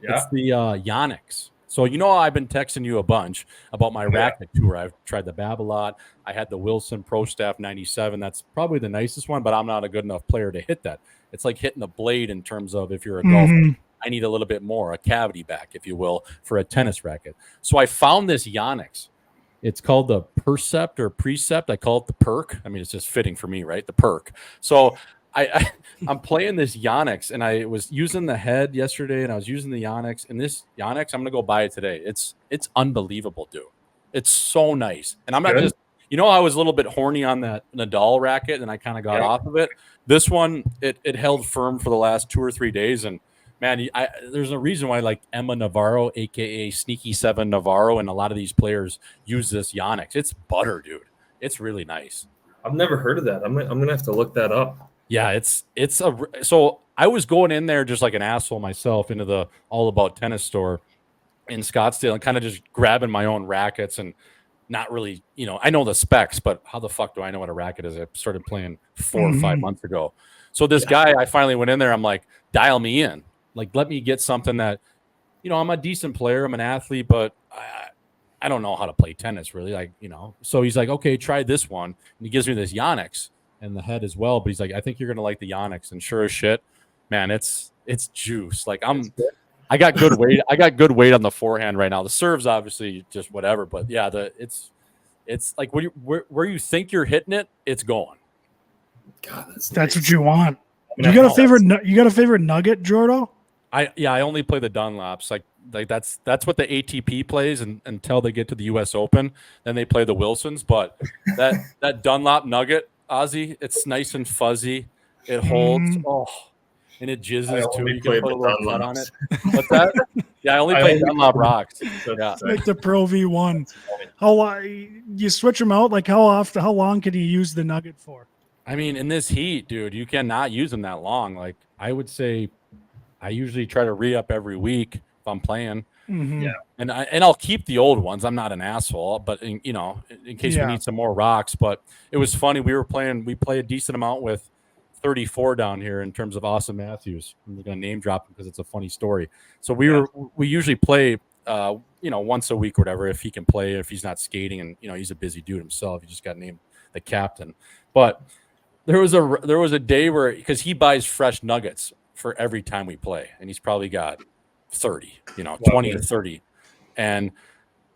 Yeah. It's the Yonex. So, I've been texting you a bunch about my racket tour. I've tried the Babolat. I had the Wilson Pro Staff 97. That's probably the nicest one, but I'm not a good enough player to hit that. It's like hitting a blade in terms of if you're a golfer. I need a little bit more, a cavity back, if you will, for a tennis racket. So I found this Yonex. It's called the Percept or Precept. I call it the Perk. I mean, it's just fitting for me, right? The Perk. So I'm playing this Yonex, and I was using the head yesterday, and I was using the Yonex. And this Yonex, I'm gonna go buy it today. It's unbelievable, dude. It's so nice, and I'm not just You know, I was a little bit horny on that Nadal racket, and I kind of got off of it. This one, it held firm for the last 2 or 3 days, and man, there's a reason why like Emma Navarro, aka Sneaky 7 Navarro, and a lot of these players use this Yonex. It's butter, dude. It's really nice. I've never heard of that. I'm gonna have to look that up. Yeah, so I was going in there just like an asshole myself into the All About Tennis store in Scottsdale and kind of just grabbing my own rackets and not really, you know, I know the specs, but how the fuck do I know what a racket is? I started playing 4 or 5 months ago. So this guy, I finally went in there. I'm like, dial me in. Like, let me get something that, you know, I'm a decent player. I'm an athlete, but I don't know how to play tennis really. Like, you know, so he's like, okay, try this one. And he gives me this Yonex and the head as well. But he's like, I think you're going to like the Yonex. And sure as shit, man, it's juice. Like I got good weight. I got good weight on the forehand right now. The serve's obviously just whatever, but yeah, it's like where you think you're hitting it, it's going. God, that's what you want. You got a favorite nugget, Jordo? I only play the Dunlops. Like that's what the ATP plays until they get to the US Open. Then they play the Wilsons. But that Dunlop nugget, Ozzy, it's nice and fuzzy. It holds. Oh. And it jizzes too. You can put a little cut on it. What's that? Yeah, I only play Dunlop rocks. Yeah, like the Pro V1. How you switch them out? Like how long can you use the nugget for? I mean, in this heat, dude, you cannot use them that long. Like I would say, I usually try to re-up every week if I'm playing. Mm-hmm. Yeah, and I'll keep the old ones. I'm not an asshole, but in case we need some more rocks. But it was funny. We play a decent amount with 34 down here in terms of Austin Matthews. I'm going to name drop him because it's a funny story. So we usually play, once a week or whatever, if he can play, if he's not skating, and he's a busy dude himself. He just got named the captain. But there was a day where, because he buys fresh nuggets for every time we play, and he's probably got 30, 20 to 30, and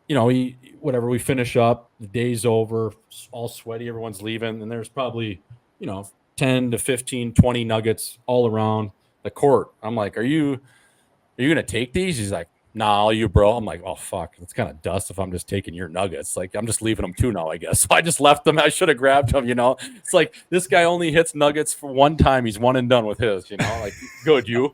we finish up, the day's over, all sweaty, everyone's leaving, and there's probably 10 to 15, 20 nuggets all around the court. I'm like, are you gonna take these? He's like, nah, you bro. I'm like, oh fuck, it's kind of dust if I'm just taking your nuggets. Like, I'm just leaving them too now, I guess. So I just left them. I should have grabbed them. It's like this guy only hits nuggets for one time. He's one and done with his. Like, good, you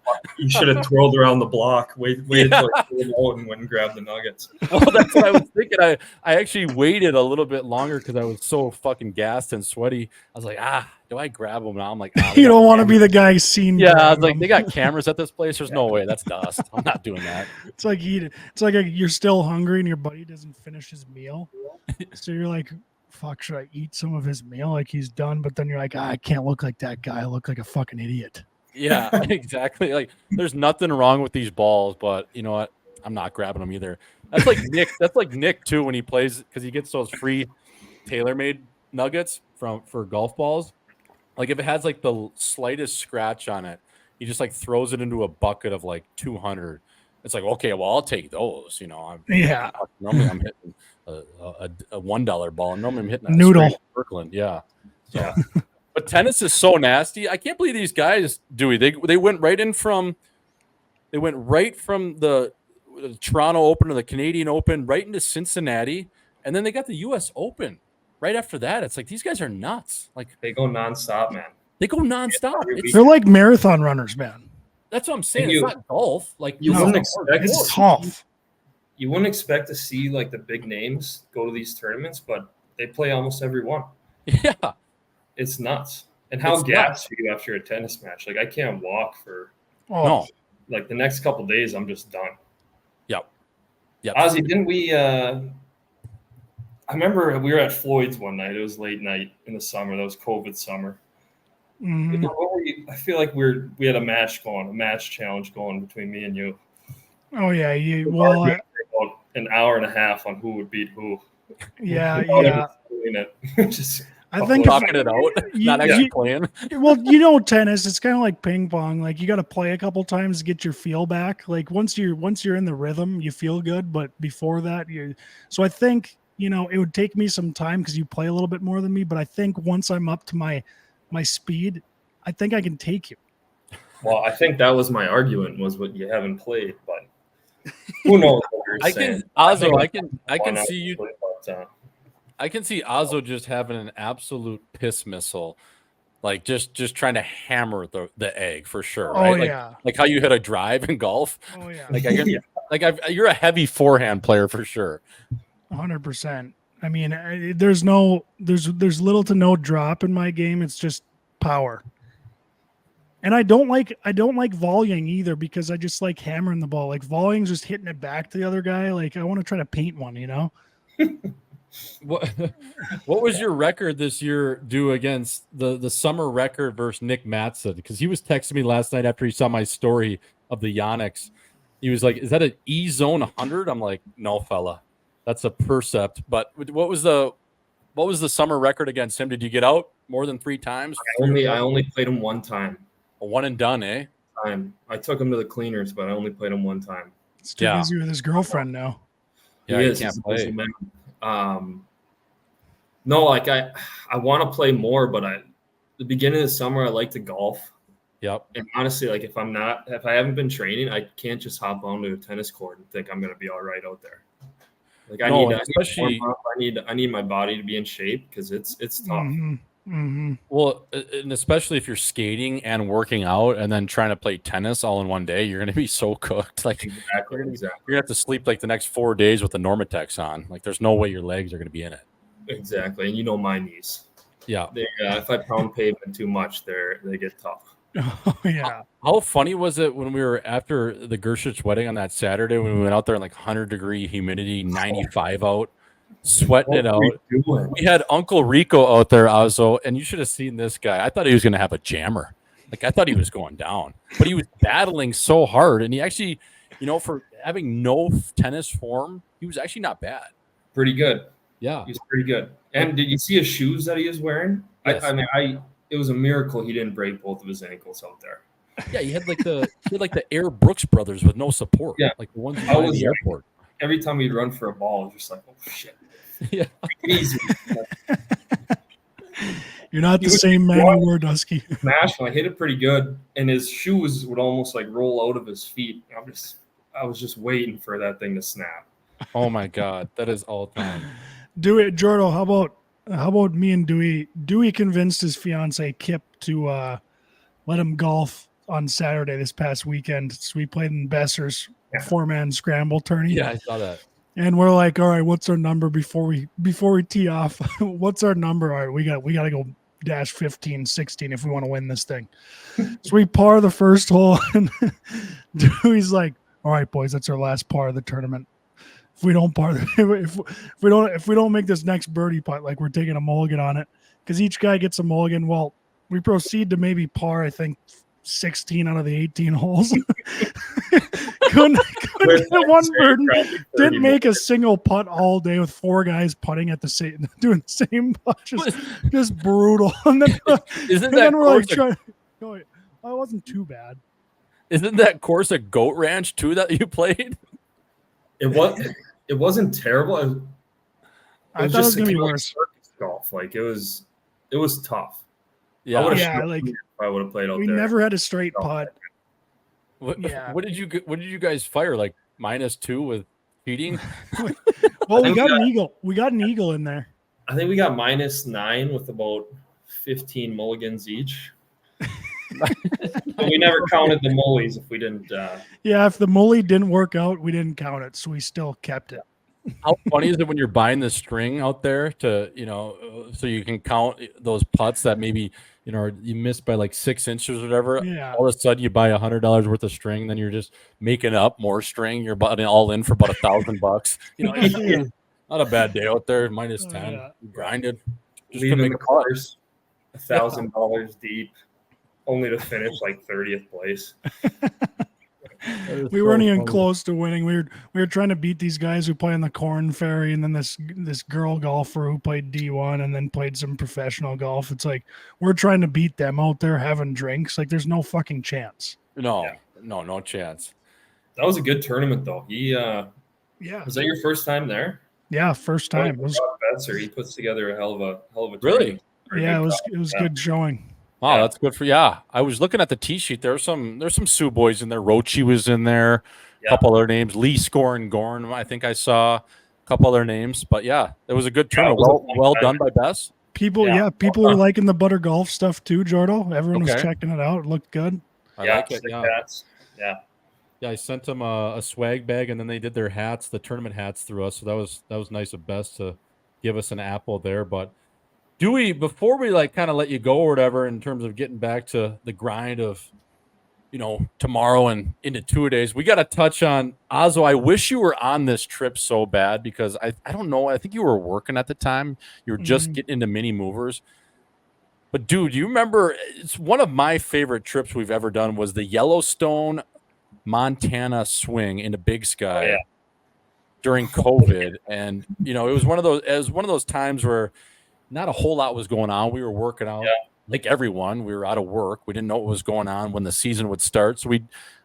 should have twirled around the block, waited till it out and went and grabbed the nuggets. Well, that's what I was thinking. I actually waited a little bit longer because I was so fucking gassed and sweaty. I was like, do I grab them now? I'm like, you don't want to be the guy seen. Yeah, I was like, they got cameras at this place. There's no way. That's dust. I'm not doing that. It's like you're still hungry and your buddy doesn't finish his meal. So you're like, fuck, should I eat some of his meal? Like he's done, but then you're like, I can't look like that guy. I look like a fucking idiot. Yeah, exactly. Like there's nothing wrong with these balls, but you know what? I'm not grabbing them either. That's like Nick. That's like Nick too when he plays, because he gets those free TaylorMade nuggets for golf balls. Like if it has like the slightest scratch on it, he just like throws it into a bucket of like 200. It's like, okay, well, I'll take those. Normally I'm hitting a $1 ball, and normally I'm hitting a noodle Kirkland. Yeah. So, but tennis is so nasty. I can't believe these guys, Dewey. They went right from the Toronto Open to the Canadian Open, right into Cincinnati, and then they got the U.S. Open. Right after that, it's like these guys are nuts. Like they go nonstop, man. They go nonstop. They're like marathon runners, man. That's what I'm saying. It's not golf. Like wouldn't expect it's tough. You wouldn't expect to see like the big names go to these tournaments, but they play almost every one. Yeah, it's nuts. And how gassed are you after a tennis match? Like I can't walk for like the next couple of days. I'm just done. Yep. Ozzy, didn't we? I remember we were at Floyd's one night. It was late night in the summer. That was COVID summer. Mm-hmm. I feel like we had a match challenge going between me and you. Oh yeah, about an hour and a half on who would beat who. Yeah. I think talking it out, not actually playing. Well, tennis, it's kind of like ping pong. Like you got to play a couple times to get your feel back. Like once you're in the rhythm, you feel good. But before that, so I think. It would take me some time because you play a little bit more than me, but I think once I'm up to my speed, I think I can take you. Well, I think that was my argument, was what you haven't played, but who knows what you're saying. I can see you. I can see Ozzo just having an absolute piss missile, like just trying to hammer the egg for sure, right? Oh Like, yeah. like how you hit a drive in golf. Oh yeah. Like you're a heavy forehand player for sure. 100%. I mean, there's little to no drop in my game. It's just power. And I don't like volleying either because I just like hammering the ball. Like volleying's just hitting it back to the other guy. Like I want to try to paint one, you know? What was your record this year do against the summer record versus Nick Matson? Because he was texting me last night after he saw my story of the Yonex. He was like, "Is that an E zone 100?" I'm like, "No, fella, that's a percept." But what was the summer record against him? Did you get out more than 3 times? I only played him one time. A one and done, eh? I took him to the cleaners, but I only played him one time. It's too busy with his girlfriend now. Yeah, he he is. can't He's a play. busy man. No, like I want to play more, but the beginning of the summer I like to golf. Yep. And honestly, like if I haven't been training, I can't just hop onto a tennis court and think I'm gonna be all right out there. Like I need my body to be in shape because it's tough. Mm-hmm. Mm-hmm. Well, and especially if you're skating and working out and then trying to play tennis all in one day, you're going to be so cooked. Like Exactly. you're going to have to sleep like the next 4 days with the Normatex on. Like there's no way your legs are going to be in it. Exactly. And you know my knees. Yeah. If I pound pavement too much, they get tough. Oh yeah. How funny was it when we were after the Gershich wedding on that Saturday when we went out there in like 100-degree humidity, 95 out, sweating it out. We had Uncle Rico out there, Ozzo, and you should have seen this guy. I thought he was going to have a jammer. Like I thought he was going down, but he was battling so hard, and he actually, for having no tennis form, he was actually not bad. Pretty good. Yeah, he's pretty good. And did you see his shoes that he was wearing? Yes. It was a miracle he didn't break both of his ankles out there. Yeah, he had like the Air Brooks brothers with no support. Yeah, like the ones in the airport. Every time he'd run for a ball, I was just like, oh shit. Yeah. Easy. You're not the same man you were, Dusky. Smash, I hit it pretty good, and his shoes would almost like roll out of his feet. I was just waiting for that thing to snap. Oh my god, that is all time. Dewey, Jordo, how about me and Dewey? Dewey convinced his fiance Kip to let him golf on Saturday this past weekend. So we played in Besser's 4-man scramble tourney. Yeah, I saw that. And we're like, all right, what's our number before we tee off? What's our number? All right, we got to go dash 15, 16 if we want to win this thing. So we par the first hole, and Dewey's like, all right, boys, that's our last par of the tournament. If we don't par, if we don't make this next birdie putt, like we're taking a mulligan on it, because each guy gets a mulligan. Well, we proceed to maybe par, I think, 16 out of the 18 holes. couldn't get one birdie. Didn't make a single putt all day with 4 guys putting at the same, doing the same putt, just brutal. And then, it wasn't too bad. Isn't that course a goat ranch too that you played? It wasn't terrible. I thought it was gonna be worse. Golf, like it was tough. Yeah, I would have played out there. We never had a straight putt. What did you guys fire? Like -2 with cheating? Well, we got an eagle. We got an eagle in there. I think we got -9 with about 15 mulligans each. But we never counted the mullies if we didn't. Yeah, if the mully didn't work out, we didn't count it, so we still kept it. How funny is it when you're buying the string out there to, so you can count those putts that maybe, you missed by like 6 inches or whatever. Yeah. All of a sudden you buy $100 worth of string, then you're just making up more string. You're buying all in for about $1,000. Not a bad day out there. -10. Yeah. Grinded. Just leaving make the course $1,000 deep, only to finish like 30th place. We weren't even close to winning. We were trying to beat these guys who play on the Corn Ferry, and then this girl golfer who played D1 and then played some professional golf. It's like we're trying to beat them out there having drinks. Like there's no fucking chance. No chance. That was a good tournament though. Was that your first time there? Yeah, first time. He puts together a hell of a really. Yeah, it was good showing. Wow, that's good for I was looking at the tee sheet. There's some Sioux boys in there. Rochi was in there. A couple other names. Lee Score and Gorn, I think I saw. couple other names, but yeah, it was a good tournament. Well done by Bess. People were liking the butter golf stuff too, Jordo. Everyone was checking it out. It looked good. I like it. Yeah. Yeah. Yeah, I sent them a swag bag, and then they did their hats, the tournament hats, through us. So that was nice of Bess to give us an apple there. But Dewey, before we kind of let you go or whatever, in terms of getting back to the grind of tomorrow and into 2 days, we got to touch on Ozzo. I wish you were on this trip so bad, because I don't know. I think you were working at the time. You were just getting into mini movers. But dude, you remember? It's one of my favorite trips we've ever done. Was the Yellowstone, Montana swing into Big Sky during COVID, and it was one of those times where not a whole lot was going on. We were working out like everyone. We were out of work. We didn't know what was going on when the season would start. So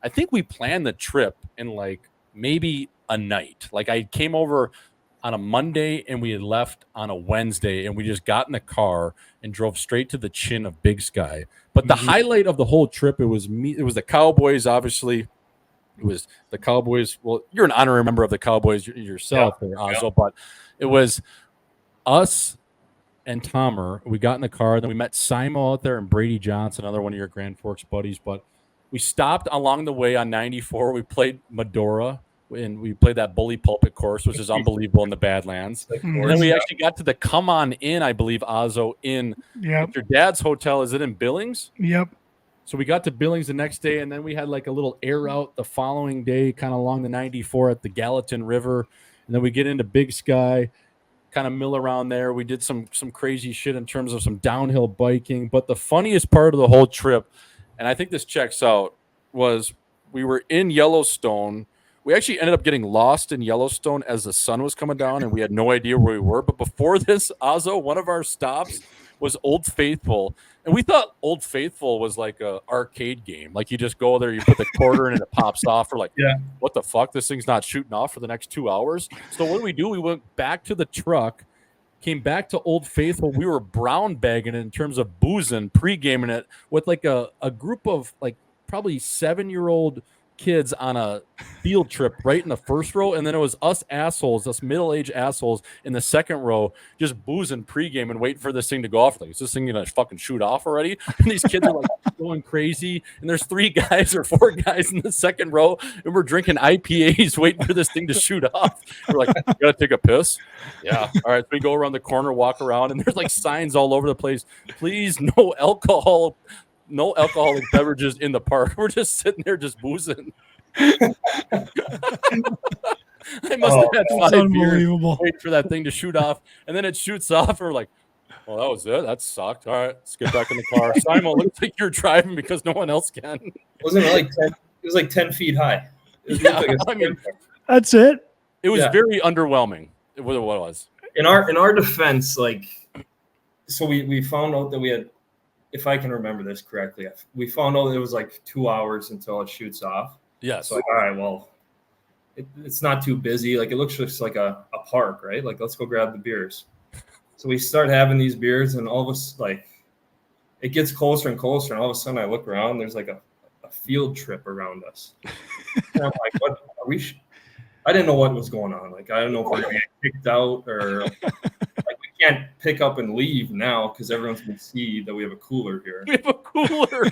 I think we planned the trip in maybe a night. I came over on a Monday and we had left on a Wednesday, and we just got in the car and drove straight to the chin of Big Sky. But the highlight of the whole trip, it was the Cowboys, obviously. It was the Cowboys. Well, you're an honorary member of the Cowboys yourself, Ozzo, but it was us and Tomer. We got in the car, then we met Simo out there and Brady Johnson, another one of your Grand Forks buddies. But we stopped along the way on 94. We played Medora, and we played that bully pulpit course, which is unbelievable in the Badlands. And then we actually got to the Come On In, I believe, Ozzo, in your dad's hotel. Is it in Billings? Yep. So we got to Billings the next day, and then we had a little air out the following day, kind of along the 94 at the Gallatin River. And then we get into Big Sky, kind of mill around there. We did some crazy shit in terms of some downhill biking. But the funniest part of the whole trip, and I think this checks out, was we were in Yellowstone. We actually ended up getting lost in Yellowstone as the sun was coming down, and we had no idea where we were. But before this, Ozzo, one of our stops was Old Faithful. And we thought Old Faithful was like a arcade game. You just go there, you put the quarter in, and it pops off. We're what the fuck? This thing's not shooting off for the next 2 hours. So what did we do? We went back to the truck, came back to Old Faithful. We were brown bagging it in terms of boozing, pre-gaming it with a group of probably 7-year-old kids on a field trip right in the first row, and then it was us middle-aged assholes in the second row just boozing pregame and waiting for this thing to go off. Is this thing gonna fucking shoot off already? And these kids are going crazy, and there's 3 guys or 4 guys in the second row, and we're drinking IPAs waiting for this thing to shoot off. We're you gotta take a piss? Yeah. All right, so we go around the corner, walk around, and there's signs all over the place. Please, no alcoholic beverages in the park. We're just sitting there just boozing. I must have had 5 beers waiting for that thing to shoot off, and then it shoots off, and we're well, that was it. That sucked. All right, let's get back in the car. Simon, looks like you're driving because no one else can. Wasn't it 10? It was 10 feet high. That's it. It was very underwhelming. What it was. In our defense, so we found out that we had, if I can remember this correctly, we found out it was 2 hours until it shoots off. Yes. So all right, well, it's not too busy. It looks just like a park, right? Let's go grab the beers. So we start having these beers, and all of us it gets closer and closer, and all of a sudden I look around, there's a field trip around us. And I'm what are we? I didn't know what was going on. I don't know if we're getting kicked out or we can't pick up and leave now because everyone's going to see that we have a cooler here. We have a cooler.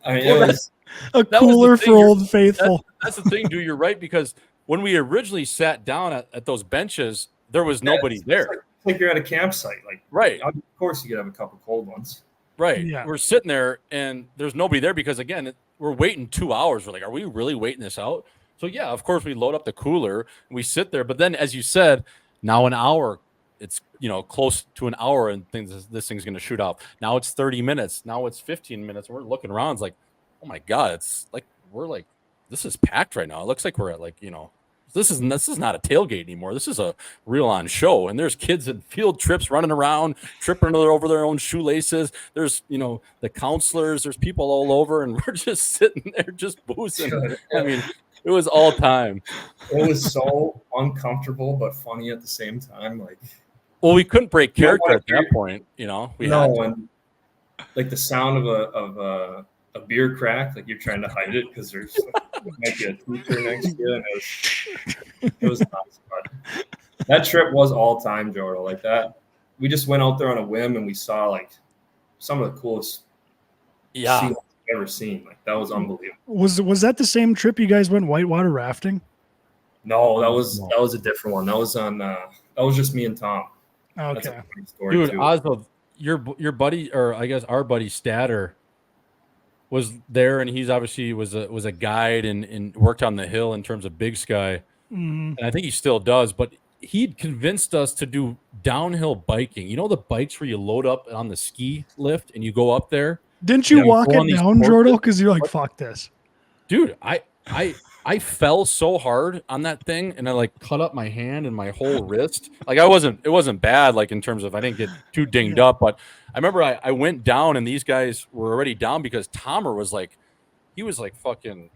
I mean, it was a cooler for Old Faithful. That's the thing, dude. You're right, because when we originally sat down at those benches, there was nobody there. It's like you're at a campsite. Right. Of course, you could have a couple cold ones. Right. Yeah. We're sitting there, and there's nobody there because, again, we're waiting 2 hours. We're are we really waiting this out? So, yeah, of course, we load up the cooler, and we sit there. But then, as you said, now an hour, it's, close to an hour, and this thing's going to shoot off. Now it's 30 minutes. Now it's 15 minutes. And we're looking around. It's oh, my God. It's we're this is packed right now. It looks like we're at, this is not a tailgate anymore. This is a real-on show, and there's kids in field trips running around, tripping over their own shoelaces. There's, the counselors. There's people all over, and we're just sitting there just boozing. I mean, it was all time. It was so uncomfortable but funny at the same time. Well, we couldn't break character at that point. We had to. And the sound of a a beer crack, like you're trying to hide it because there's might be a teacher next to you, and it was nuts. But that trip was all time, Jordan. Like that, we just went out there on a whim and we saw like some of the coolest scenes I've ever seen. Like that was unbelievable. Was that the same trip you guys went whitewater rafting? No, that was a different one. That was on that was just me and Tom. Okay. That's a funny story, Dude, too. Oswald, your buddy, or I guess our buddy Statter, was there, and he's obviously was a guide and worked on the hill in terms of Big Sky, and I think he still does. But he'd convinced us to do downhill biking. You know the bikes where you load up on the ski lift and you go up there. Didn't you walk it down, Jordan? Because you're like, fuck this, dude. I fell so hard on that thing, and I like cut up my hand and my whole wrist. Like it wasn't bad, like in terms of I didn't get too dinged up, but I remember I went down and these guys were already down because Tomer was like, he was like fucking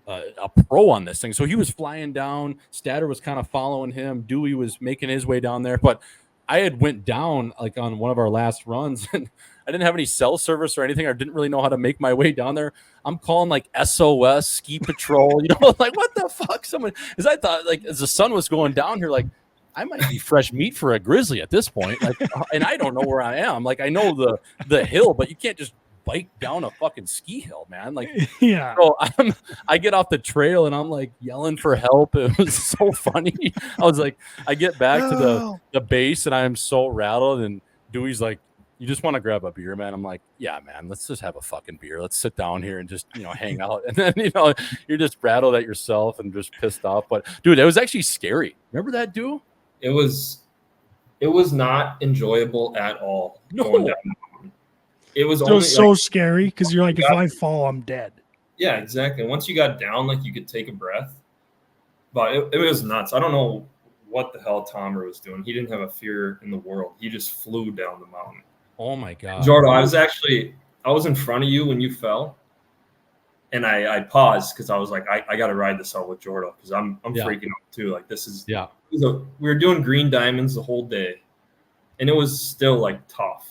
a pro on this thing. So he was flying down. Statter was kind of following him. Dewey was making his way down there, but I had went down like on one of our last runs and I didn't have any cell service or anything. I didn't really know how to make my way down there. I'm calling like SOS, ski patrol, like what the fuck? Because I thought like as the sun was going down here, like I might be fresh meat for a grizzly at this point. Like, and I don't know where I am. Like I know the hill, but you can't just bike down a fucking ski hill, man. Like, yeah. So I get off the trail and I'm like yelling for help. It was so funny. I was like, I get back to the base and I'm so rattled. And Dewey's like, you just want to grab a beer, man? I'm like, yeah, man, let's just have a fucking beer. Let's sit down here and just, hang out. And then, you're just rattled at yourself and just pissed off. But dude, it was actually scary. Remember that, dude? It was not enjoyable at all. No. Going down the mountain. It was so scary because you're like, if I fall, I'm dead. Yeah, exactly. Once you got down, like you could take a breath, but it was nuts. I don't know what the hell Tomer was doing. He didn't have a fear in the world. He just flew down the mountain. Oh my God. Jordan, I was in front of you when you fell. And I paused because I was like, I got to ride this out with Jordan because I'm freaking out too. Like this is, we were doing green diamonds the whole day and it was still like tough.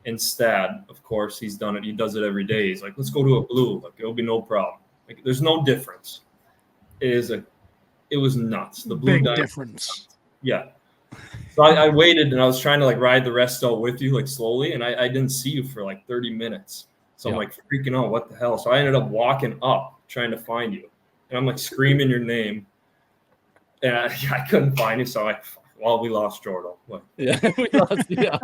And Stad, of course, he's done it. He does it every day. He's like, let's go to a blue. Like it'll be no problem. Like there's no difference. It was nuts. The blue big difference. Yeah. So I waited and I was trying to like ride the rest out with you like slowly. And I didn't see you for like 30 minutes. So I'm like freaking out. What the hell? So I ended up walking up trying to find you. And I'm like screaming your name. And I couldn't find you. So I'm like, well, we lost Jordan. Like, yeah, we lost. Yeah.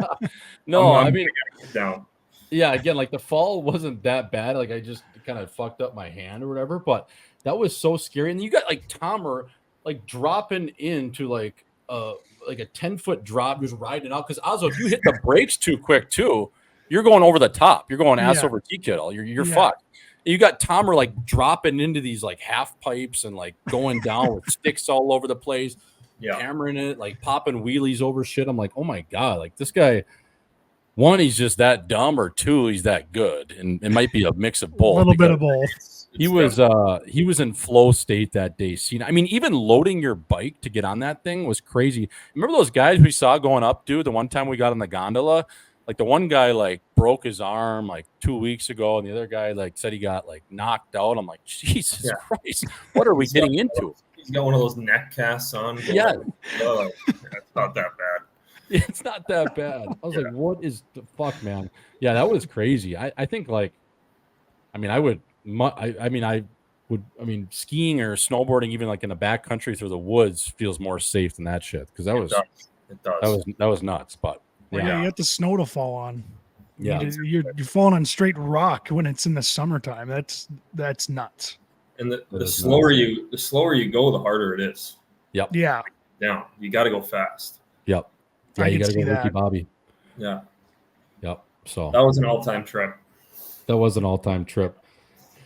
No, I mean, down. Yeah, again, like the fall wasn't that bad. Like I just kind of fucked up my hand or whatever. But that was so scary. And you got like Tomer like dropping into like a 10-foot drop, just riding out. Because also, if you hit the brakes too quick too, you're going over the top. You're going ass over tea kettle. You're fucked. You got Tomer like dropping into these like half pipes and like going down with sticks all over the place, hammering it, like popping wheelies over shit. I'm like, oh my God, like this guy. One, he's just that dumb, or two, he's that good, and it might be a mix of both. A little bit of both. He was in flow state that day. I mean, even loading your bike to get on that thing was crazy. Remember those guys we saw going up, dude? The one time we got on the gondola, like the one guy like broke his arm like 2 weeks ago, and the other guy like said he got like knocked out. I'm like, Jesus Christ, what are we getting into? He's got one of those neck casts on. Yeah, it's not that bad. It's not that bad. I was like, what is the fuck, man? Yeah, that was crazy. I think like, I mean, skiing or snowboarding, even like in the backcountry through the woods, feels more safe than that shit. Because that was nuts. But you get the snow to fall on. Yeah, you're falling on straight rock when it's in the summertime. That's nuts. And the slower you go, the harder it is. Yep. Yeah. Down. You got to go fast. Yep. Yeah, you got to go Ricky Bobby. Yeah. Yep. So that was an all-time trip.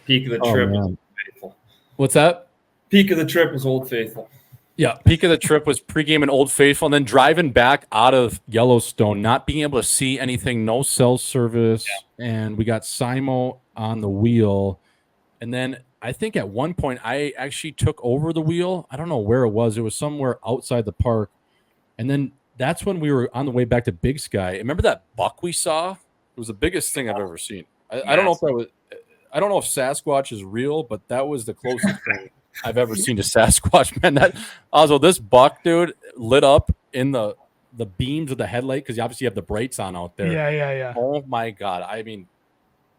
Peak of the trip was Old Faithful. What's that? Peak of the trip was Old Faithful. Yeah, peak of the trip was Pregaming Old Faithful, and then driving back out of Yellowstone, not being able to see anything, no cell service, and we got Simo on the wheel. And then I think at one point I actually took over the wheel. I don't know where it was. It was somewhere outside the park. And then that's when we were on the way back to Big Sky. Remember that buck we saw? It was the biggest thing I've ever seen. I don't know if that was I don't know if Sasquatch is real, but that was the closest thing I've ever seen to Sasquatch, man. That also this buck, dude, lit up in the beams of the headlight because you obviously have the brights on out there. Yeah. Oh my god! I mean,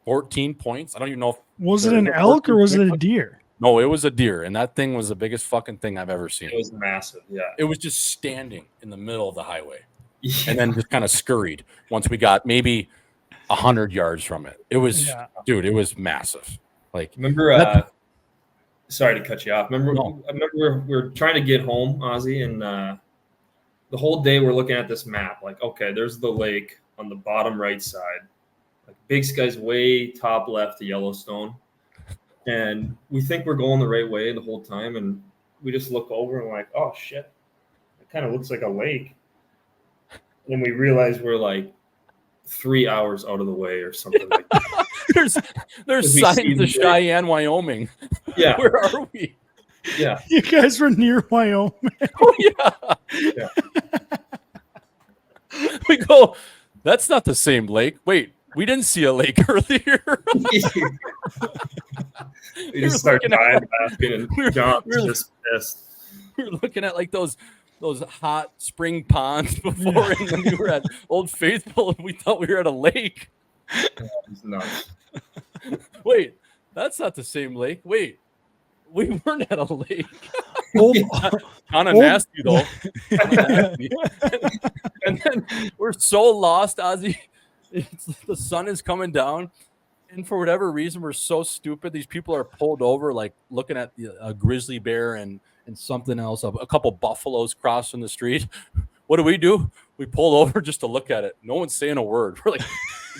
14 points. I don't even know if was it an elk or was it a deer? No, it was a deer, and that thing was the biggest fucking thing I've ever seen. It was massive. Yeah, it was just standing in the middle of the highway, and then just kind of scurried once we got maybe 100 yards from it. It was, dude, it was massive. Like, remember? Sorry to cut you off. I remember we're trying to get home, Ozzy, and the whole day we're looking at this map. Like, okay, there's the lake on the bottom right side. Like, Big Sky's way top left to Yellowstone, and we think we're going the right way the whole time, and we just look over and we're like, oh shit, it kind of looks like a lake. And we realize we're like 3 hours out of the way or something like that. there's signs of Cheyenne, Wyoming. Yeah. Where are we? Yeah. You guys were near Wyoming. Oh, yeah. We go, that's not the same lake. Wait, we didn't see a lake earlier. We just started dying laughing, and John's just pissed. We were looking at like those hot spring ponds before, and then we were at Old Faithful, and we thought we were at a lake. It's nuts. Wait, that's not the same lake. Wait, we weren't at a lake. Kind of nasty though. Nasty. And then we're so lost, Ozzy. The sun is coming down, and for whatever reason, we're so stupid. These people are pulled over, like looking at a grizzly bear and something else, a couple buffaloes crossing the street. What do? We pull over just to look at it. No one's saying a word. We're like,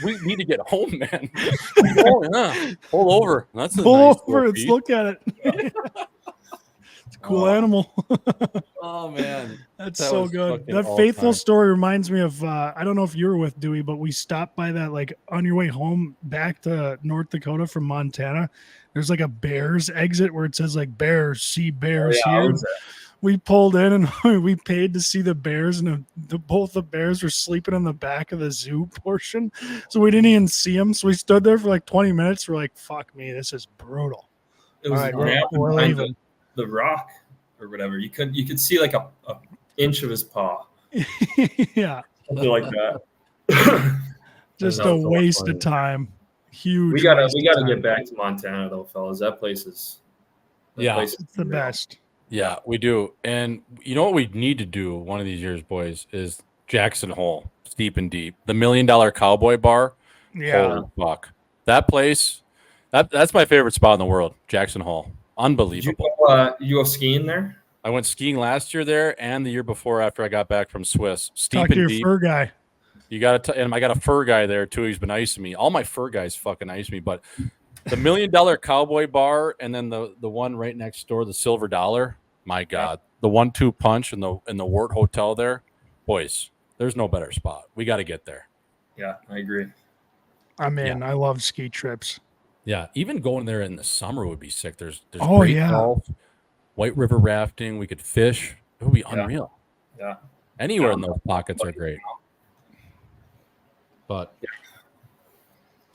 we need to get home, man. Oh, yeah. Pull over. That's pull nice over. Let's look at it. It's a cool animal. Oh man, that's so good. That Faithful story reminds me of I don't know if you were with Dewey, but we stopped by that like on your way home back to North Dakota from Montana. There's like a Bears exit where it says like Bears, see Bears here. We pulled in and we paid to see the bears, and both the bears were sleeping in the back of the zoo portion, so we didn't even see them. So we stood there for like 20 minutes. We're like, "Fuck me, this is brutal." It was we're leaving. The rock or whatever. You could see like a inch of his paw. Yeah, something like that. Just a waste of time. Huge. We gotta get back to Montana though, fellas. That place is. It's the best. Yeah, we do. And you know what we need to do one of these years, boys, is Jackson Hole, Steep and Deep, the $1 Million Cowboy Bar. Yeah. Holy fuck. That place, that's my favorite spot in the world, Jackson Hole. Unbelievable. You go skiing there? I went skiing last year there and the year before after I got back from Swiss. Steep Talk and to your Deep. fur guy. You got to, and I got a fur guy there too. He's been nice to me. All my fur guys fucking nice to me, but the $1 Million Cowboy Bar and then the one right next door, the Silver Dollar. My God, the 1-2 punch in the Wart Hotel there, boys. There's no better spot. We got to get there. Yeah, I agree. I'm in. I love ski trips. Yeah, even going there in the summer would be sick. There's golf, White River rafting. We could fish. It would be unreal. Yeah, anywhere in those pockets are great. But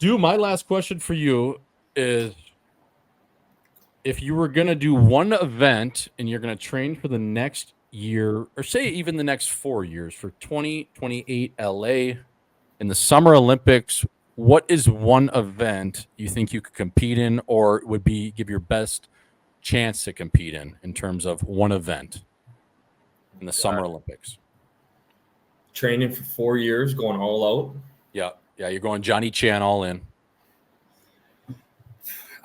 my last question for you is, if you were going to do one event and you're going to train for the next year, or say even the next 4 years, for 2028 LA in the Summer Olympics, what is one event you think you could compete in, or would be give your best chance to compete in terms of one event in the Summer Olympics? Training for 4 years, going all out. Yeah, you're going Johnny Chan all in.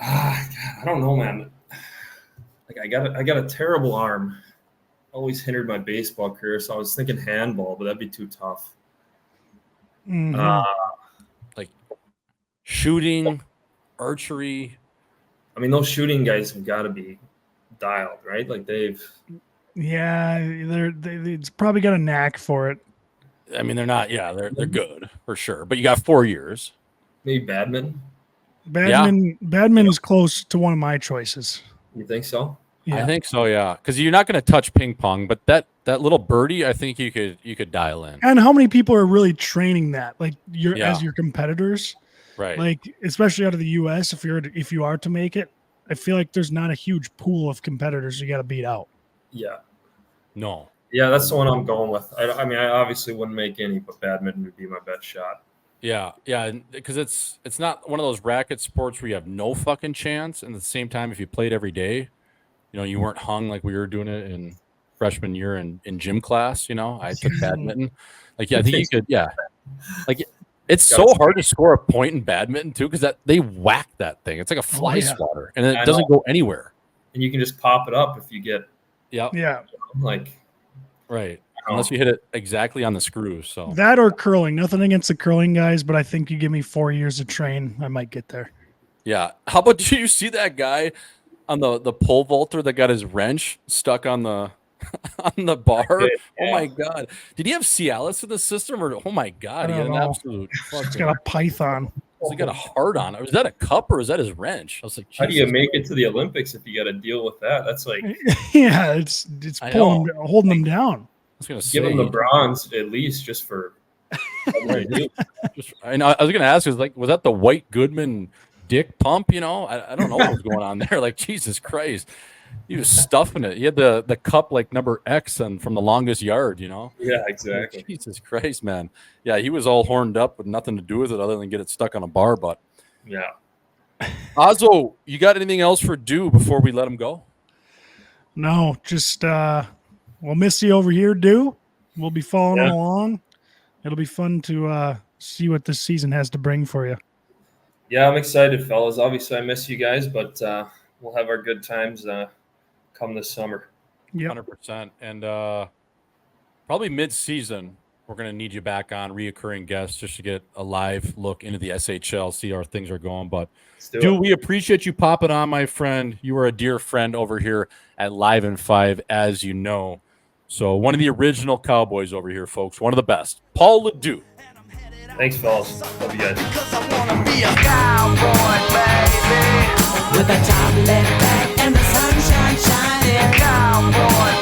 I don't know, man. Like I got a terrible arm. Always hindered my baseball career, so I was thinking handball, but that'd be too tough. Mm-hmm. Like shooting, archery. I mean, those shooting guys have got to be dialed, right? Like they've. Yeah, they've probably got a knack for it. I mean, they're not. Yeah, they're good for sure. But you got 4 years. Maybe badminton. Badminton is close to one of my choices. You think so? Yeah. I think so, yeah. Because you're not going to touch ping pong, but that little birdie, I think you could dial in. And how many people are really training that, like as your competitors, Right? like especially out of the U.S. If you are to make it, I feel like there's not a huge pool of competitors you got to beat out. Yeah. No. Yeah, that's the one I'm going with. I mean, I obviously wouldn't make any, but badminton would be my best shot. Yeah, because it's not one of those racket sports where you have no fucking chance, and at the same time, if you played every day, you weren't hung like we were doing it in freshman year in gym class. I took badminton. Like, yeah, I think you could. Yeah, like it's so hard to score a point in badminton too, because they whack that thing. It's like a fly swatter, and it doesn't go anywhere. And you can just pop it up if you get. Yeah. Like. Right. Unless you hit it exactly on the screws. So that or curling. Nothing against the curling guys, but I think you give me 4 years to train, I might get there. Yeah. How about, do you see that guy on the pole vaulter that got his wrench stuck on the bar? Yeah. Oh my God. Did he have Cialis in the system, or oh my God, he had an absolute He's got a python. He got a heart on it. Was that a cup or is that his wrench? I was like, how do you make it to the Olympics if you got to deal with that? That's like, yeah, it's holding them down. I was gonna say, give them the bronze at least just for. I was gonna ask, was that the White Goodman dick pump? I don't know what was going on there. Like, Jesus Christ, he was stuffing it. He had the cup like number X and from the longest yard. Yeah, exactly. Like, Jesus Christ, man. Yeah, he was all horned up with nothing to do with it other than get it stuck on a bar. But yeah, Ozzo, you got anything else for Dew before we let him go? No, just we'll miss you over here, Dew. We'll be following along. It'll be fun to see what this season has to bring for you. Yeah, I'm excited, fellas. Obviously, I miss you guys, but we'll have our good times come this summer. Yeah, 100%. And probably mid-season, we're going to need you back on, reoccurring guests, just to get a live look into the SHL, see how things are going. But Dude, we appreciate you popping on, my friend. You are a dear friend over here at Live in 5, as you know. So one of the original Cowboys over here, folks. One of the best. Paul LaDue. Thanks, fellas. Love you guys. Because I wanna be a cowboy, baby. With a top left back and the sunshine shining. Cowboy.